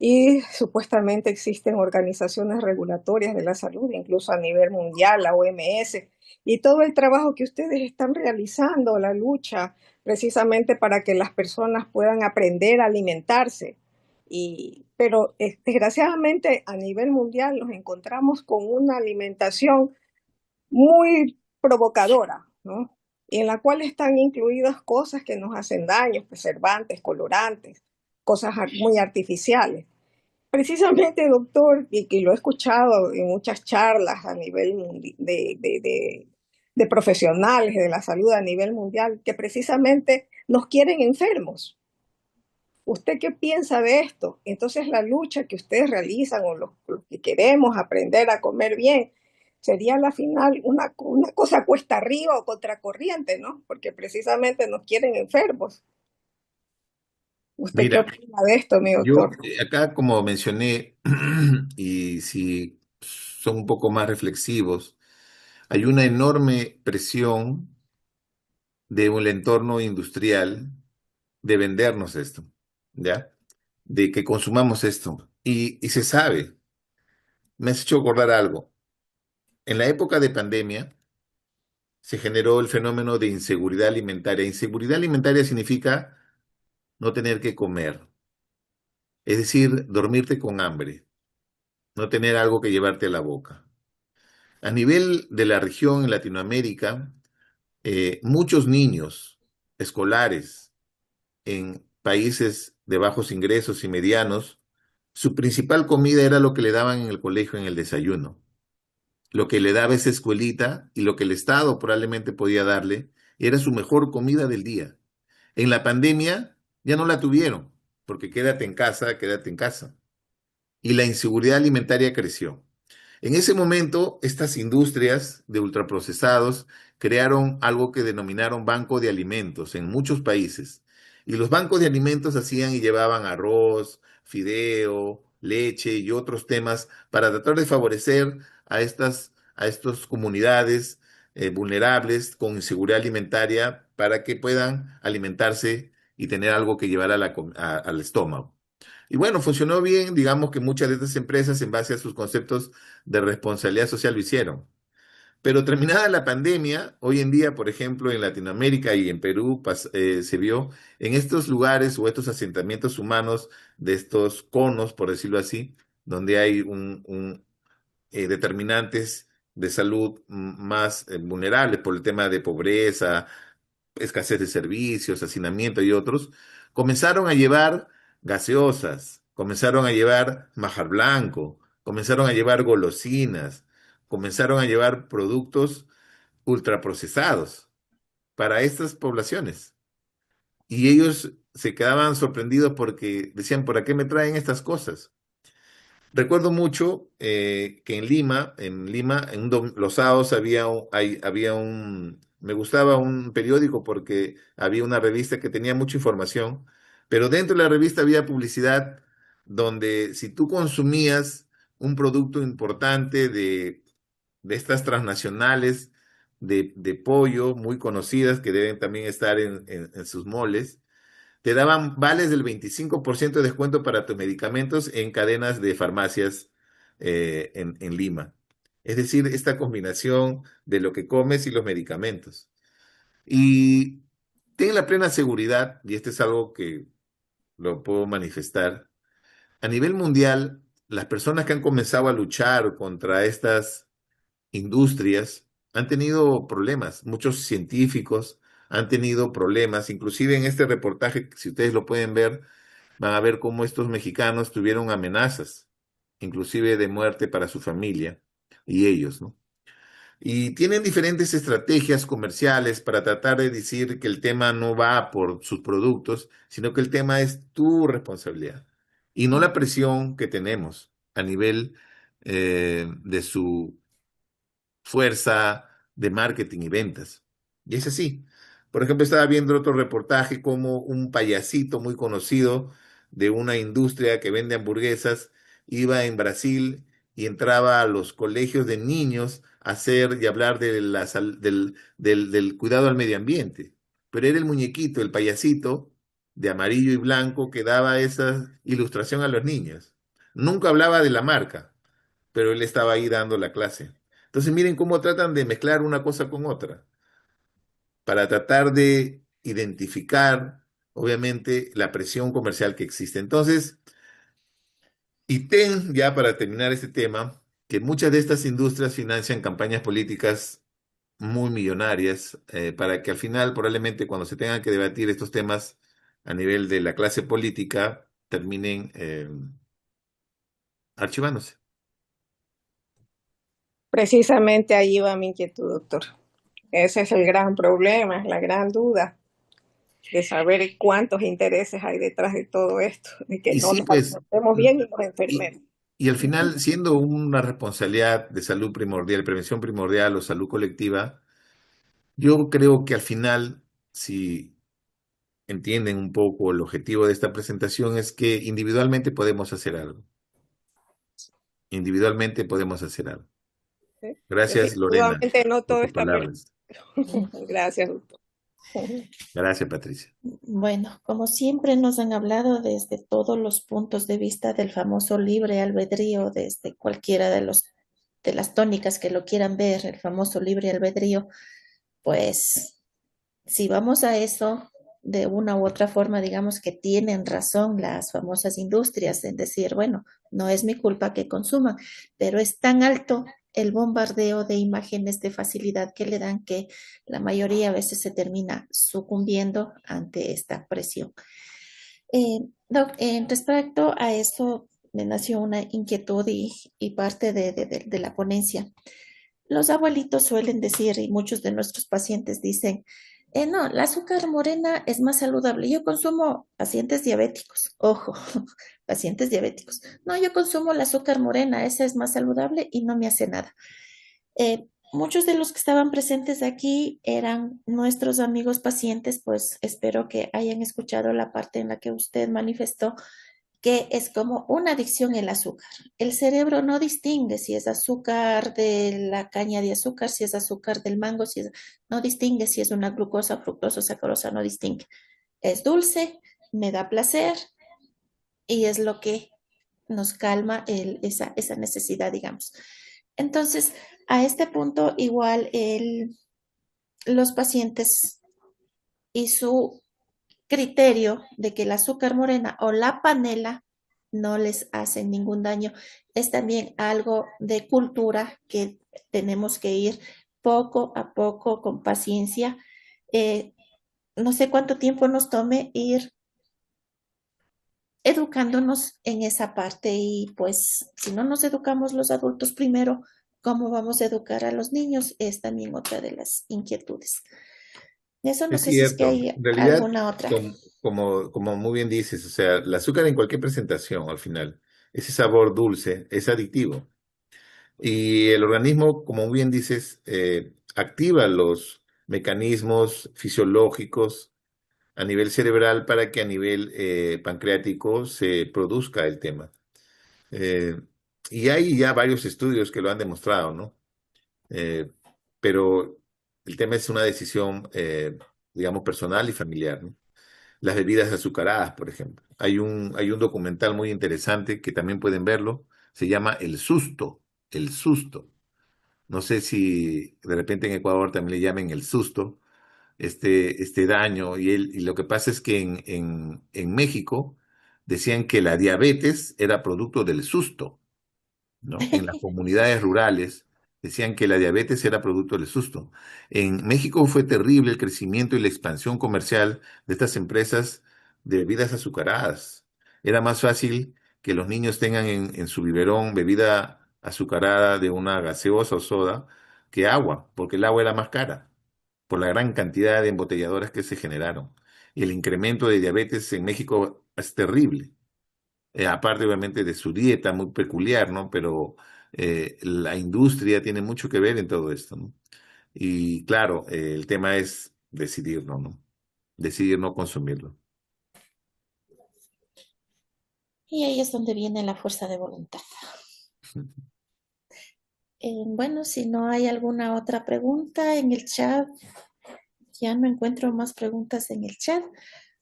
Y supuestamente existen organizaciones regulatorias de la salud, incluso a nivel mundial, la OMS, y todo el trabajo que ustedes están realizando, la lucha precisamente para que las personas puedan aprender a alimentarse. Pero desgraciadamente a nivel mundial nos encontramos con una alimentación muy provocadora, ¿no? En la cual están incluidas cosas que nos hacen daño, preservantes, colorantes, cosas muy artificiales. Precisamente, doctor, y que lo he escuchado en muchas charlas a nivel de profesionales de la salud a nivel mundial, que precisamente nos quieren enfermos. ¿Usted qué piensa de esto? Entonces la lucha que ustedes realizan o los que queremos aprender a comer bien, sería a la final una cosa cuesta arriba o contracorriente, ¿no? Porque precisamente nos quieren enfermos. ¿Usted qué Mira, opina de esto, mi yo doctor? acá como mencioné, y si son un poco más reflexivos, hay una enorme presión de un entorno industrial de vendernos esto, ¿ya? De que consumamos esto. Y se sabe, me has hecho acordar algo. En la época de pandemia se generó el fenómeno de inseguridad alimentaria. Inseguridad alimentaria significa no tener que comer, es decir, dormirte con hambre, no tener algo que llevarte a la boca. A nivel de la región en Latinoamérica, muchos niños escolares en países de bajos ingresos y medianos, su principal comida era lo que le daban en el colegio en el desayuno. Lo que le daba esa escuelita y lo que el Estado probablemente podía darle era su mejor comida del día. En la pandemia ya no la tuvieron, porque quédate en casa, quédate en casa. Y la inseguridad alimentaria creció. En ese momento, estas industrias de ultraprocesados crearon algo que denominaron banco de alimentos en muchos países. Y los bancos de alimentos hacían y llevaban arroz, fideo, leche y otros temas para tratar de favorecer a estas comunidades vulnerables con inseguridad alimentaria para que puedan alimentarse y tener algo que llevar al estómago. Y bueno, funcionó bien, digamos que muchas de estas empresas en base a sus conceptos de responsabilidad social lo hicieron. Pero terminada la pandemia, hoy en día, por ejemplo, en Latinoamérica y en Perú se vio en estos lugares o estos asentamientos humanos de estos conos, por decirlo así, donde hay determinantes de salud más vulnerables por el tema de pobreza, escasez de servicios, hacinamiento y otros, comenzaron a llevar gaseosas, comenzaron a llevar majar blanco, comenzaron a llevar golosinas, comenzaron a llevar productos ultraprocesados para estas poblaciones. Y ellos se quedaban sorprendidos porque decían, ¿por qué me traen estas cosas? Recuerdo mucho que en Lima, los sábados me gustaba un periódico porque había una revista que tenía mucha información, pero dentro de la revista había publicidad donde si tú consumías un producto importante de estas transnacionales de pollo muy conocidas que deben también estar en sus moles, te daban vales del 25% de descuento para tus medicamentos en cadenas de farmacias en Lima. Es decir, esta combinación de lo que comes y los medicamentos. Y ten la plena seguridad, y esto es algo que lo puedo manifestar, a nivel mundial, las personas que han comenzado a luchar contra estas industrias han tenido problemas. Muchos científicos han tenido problemas, inclusive en este reportaje, si ustedes lo pueden ver, van a ver cómo estos mexicanos tuvieron amenazas, inclusive de muerte para su familia y ellos, ¿no? Y tienen diferentes estrategias comerciales para tratar de decir que el tema no va por sus productos, sino que el tema es tu responsabilidad y no la presión que tenemos a nivel de su fuerza de marketing y ventas. Y es así. Por ejemplo, estaba viendo otro reportaje como un payasito muy conocido de una industria que vende hamburguesas iba en Brasil y entraba a los colegios de niños a hacer y hablar de del cuidado al medio ambiente. Pero era el muñequito, el payasito de amarillo y blanco que daba esa ilustración a los niños. Nunca hablaba de la marca, pero él estaba ahí dando la clase. Entonces miren cómo tratan de mezclar una cosa con otra para tratar de identificar, obviamente, la presión comercial que existe. Entonces, y ten, ya para terminar este tema, que muchas de estas industrias financian campañas políticas muy millonarias para que al final, probablemente, cuando se tengan que debatir estos temas a nivel de la clase política, terminen archivándose. Precisamente ahí va mi inquietud, doctor. Ese es el gran problema, es la gran duda de saber cuántos intereses hay detrás de todo esto, de que Y no sí, nos pues, alimentemos bien y nos y, enfermemos. y al final, siendo una responsabilidad de salud primordial, prevención primordial o salud colectiva, yo creo que al final, si entienden un poco el objetivo de esta presentación, es que individualmente podemos hacer algo. Individualmente podemos hacer algo. ¿Sí? Gracias, Lorena, Definitivamente no por todo tus está perdido. palabras. Gracias, doctor. Gracias, Patricia. Bueno, como siempre nos han hablado desde todos los puntos de vista del famoso libre albedrío, desde cualquiera de las tónicas que lo quieran ver, el famoso libre albedrío, pues si vamos a eso, de una u otra forma, digamos que tienen razón las famosas industrias en decir, bueno, no es mi culpa que consuman, pero es tan alto el bombardeo de imágenes de facilidad que le dan que la mayoría a veces se termina sucumbiendo ante esta presión. Doc, respecto a eso, me nació una inquietud y parte de la ponencia. Los abuelitos suelen decir, y muchos de nuestros pacientes dicen, no, la azúcar morena es más saludable. Yo consumo pacientes diabéticos, ojo, pacientes diabéticos. No, yo consumo la azúcar morena, esa es más saludable y no me hace nada. Muchos de los que estaban presentes aquí eran nuestros amigos pacientes, pues espero que hayan escuchado la parte en la que usted manifestó que es como una adicción el azúcar. El cerebro no distingue si es azúcar de la caña de azúcar, si es azúcar del mango, no distingue si es una glucosa, fructosa, sacarosa, no distingue. Es dulce, me da placer y es lo que nos calma esa necesidad, digamos. Entonces, a este punto, igual los pacientes y su criterio de que el azúcar morena o la panela no les hacen ningún daño es también algo de cultura que tenemos que ir poco a poco con paciencia. No sé cuánto tiempo nos tome ir educándonos en esa parte y pues si no nos educamos los adultos primero, ¿cómo vamos a educar a los niños? Es también otra de las inquietudes. Eso no Es sé si es que cierto. hay En realidad, alguna otra. como muy bien dices, o sea, el azúcar en cualquier presentación, al final, ese sabor dulce es adictivo. Y el organismo, como muy bien dices, activa los mecanismos fisiológicos a nivel cerebral para que a nivel pancreático se produzca el tema. Eh, y hay ya varios estudios que lo han demostrado, ¿no? Eh, pero el tema es una decisión, digamos, personal y familiar, ¿no? Las bebidas azucaradas, por ejemplo. Hay un documental muy interesante que también pueden verlo, se llama El Susto, El Susto. No sé si de repente en Ecuador también le llamen el susto, este daño. Y lo que pasa es que en México decían que la diabetes era producto del susto, ¿no? En las comunidades rurales decían que la diabetes era producto del susto. En México fue terrible el crecimiento y la expansión comercial de estas empresas de bebidas azucaradas. Era más fácil que los niños tengan en su biberón bebida azucarada de una gaseosa o soda que agua, porque el agua era más cara por la gran cantidad de embotelladoras que se generaron. Y el incremento de diabetes en México es terrible. Aparte obviamente de su dieta muy peculiar, ¿no? Pero la industria tiene mucho que ver en todo esto, ¿no? Y claro, el tema es decidirlo, ¿no? Decidir no consumirlo. Y ahí es donde viene la fuerza de voluntad. Bueno, si no hay alguna otra pregunta en el chat, ya no encuentro más preguntas en el chat.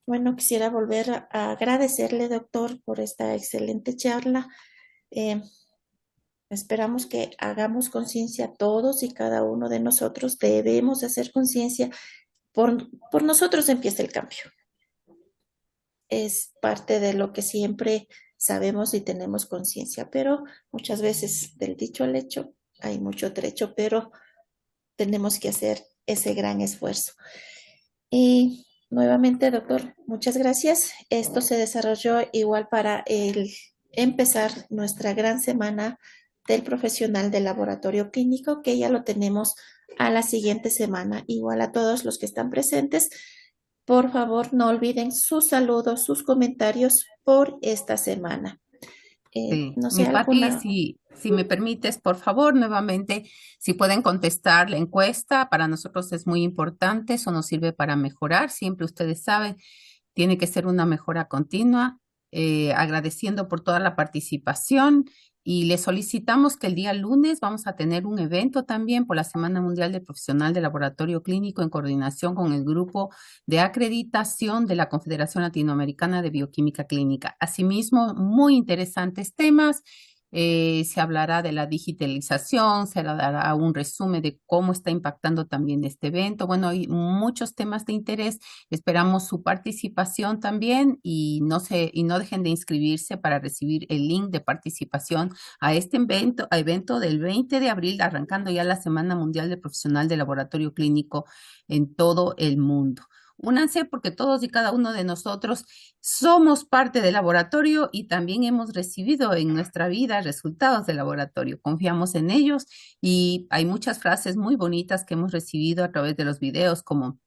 Bueno, quisiera volver a agradecerle, doctor, por esta excelente charla. Eh, Esperamos que hagamos conciencia todos y cada uno de nosotros. Debemos hacer conciencia. Por nosotros empieza el cambio. Es parte de lo que siempre sabemos y tenemos conciencia, pero muchas veces del dicho al hecho hay mucho trecho, pero tenemos que hacer ese gran esfuerzo. Y nuevamente, doctor, muchas gracias. Esto se desarrolló igual para empezar nuestra gran semana del profesional del laboratorio clínico, que ya lo tenemos a la siguiente semana. Igual a todos los que están presentes, por favor, no olviden sus saludos, sus comentarios por esta semana. Sí. No sé, Mi Pati, alguna... si me permites, por favor, nuevamente, si pueden contestar la encuesta, para nosotros es muy importante, eso nos sirve para mejorar, siempre ustedes saben, tiene que ser una mejora continua, agradeciendo por toda la participación y les solicitamos que el día lunes vamos a tener un evento también por la Semana Mundial del Profesional de Laboratorio Clínico en coordinación con el grupo de acreditación de la Confederación Latinoamericana de Bioquímica Clínica. Asimismo, muy interesantes temas. Se hablará de la digitalización, se dará un resumen de cómo está impactando también este evento. Bueno, hay muchos temas de interés. Esperamos su participación también y no dejen de inscribirse para recibir el link de participación a este evento del 20 de abril, arrancando ya la Semana Mundial del Profesional de Laboratorio Clínico en todo el mundo. Únanse porque todos y cada uno de nosotros somos parte del laboratorio y también hemos recibido en nuestra vida resultados del laboratorio. Confiamos en ellos y hay muchas frases muy bonitas que hemos recibido a través de los videos, como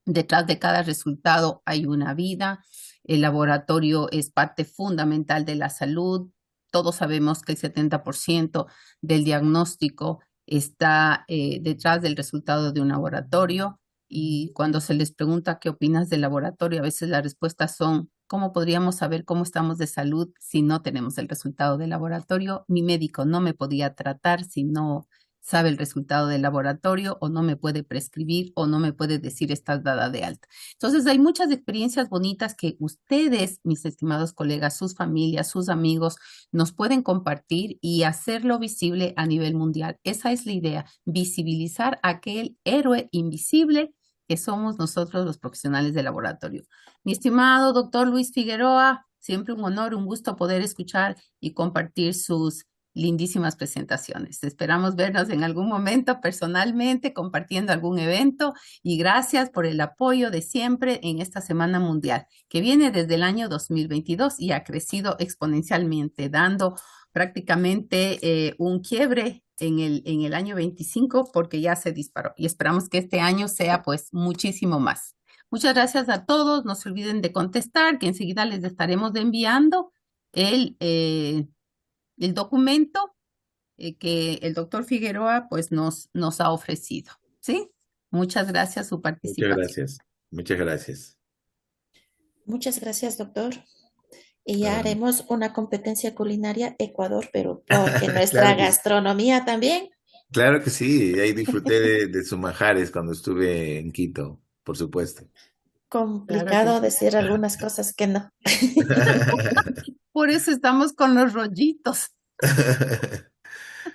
detrás de cada resultado hay una vida, el laboratorio es parte fundamental de la salud. Todos sabemos que el 70% del diagnóstico está detrás del resultado de un laboratorio. Y cuando se les pregunta qué opinas del laboratorio, a veces las respuestas son, ¿cómo podríamos saber cómo estamos de salud si no tenemos el resultado del laboratorio? Mi médico no me podía tratar si no sabe el resultado del laboratorio o no me puede prescribir o no me puede decir estás dada de alta. Entonces hay muchas experiencias bonitas que ustedes, mis estimados colegas, sus familias, sus amigos, nos pueden compartir y hacerlo visible a nivel mundial. Esa es la idea, visibilizar aquel héroe invisible que somos nosotros los profesionales del laboratorio. Mi estimado doctor Luis Figueroa, siempre un honor, un gusto poder escuchar y compartir sus lindísimas presentaciones. Esperamos vernos en algún momento personalmente compartiendo algún evento y gracias por el apoyo de siempre en esta Semana Mundial que viene desde el año 2022 y ha crecido exponencialmente, dando prácticamente un quiebre en el año 25 porque ya se disparó y esperamos que este año sea pues muchísimo más. Muchas gracias a todos. No se olviden de contestar, que enseguida les estaremos enviando el documento que el doctor Figueroa pues nos ha ofrecido. ¿Sí? Muchas gracias por su Muchas participación. gracias. Muchas gracias. Muchas gracias, doctor. Y ya Bueno, haremos una competencia culinaria Ecuador-Perú, porque nuestra claro que, gastronomía también. claro que sí. Ahí disfruté de sus manjares cuando estuve en Quito, por supuesto. Complicado decir algunas cosas que no. Por eso estamos con los rollitos.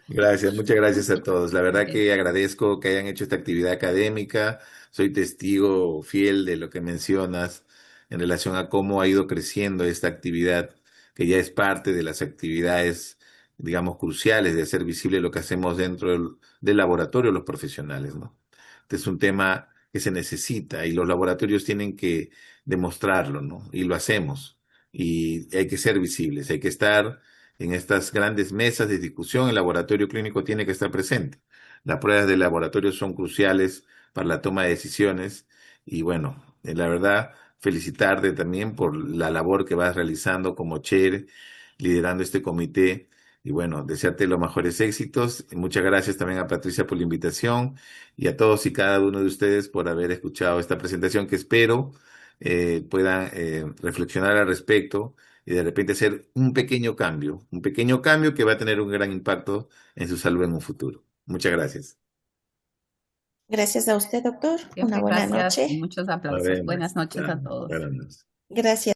Gracias, muchas gracias a todos. La verdad Ok. que agradezco que hayan hecho esta actividad académica. Soy testigo fiel de lo que mencionas en relación a cómo ha ido creciendo esta actividad, que ya es parte de las actividades, digamos, cruciales de hacer visible lo que hacemos dentro del laboratorio, los profesionales, ¿no? Este es un tema que se necesita y los laboratorios tienen que demostrarlo, ¿no? Y lo hacemos. Y hay que ser visibles, hay que estar en estas grandes mesas de discusión. El laboratorio clínico tiene que estar presente. Las pruebas de laboratorio son cruciales para la toma de decisiones y bueno, la verdad, felicitarte también por la labor que vas realizando como chair, liderando este comité y bueno, desearte los mejores éxitos. Muchas gracias también a Patricia por la invitación y a todos y cada uno de ustedes por haber escuchado esta presentación que espero puedan reflexionar al respecto y de repente hacer un pequeño cambio que va a tener un gran impacto en su salud en un futuro. Muchas gracias. Gracias a usted, doctor. Siempre Una buena gracias noche. y muchos Nos aplausos. vemos. Buenas noches a Chao. todos. Buenas noches. Gracias.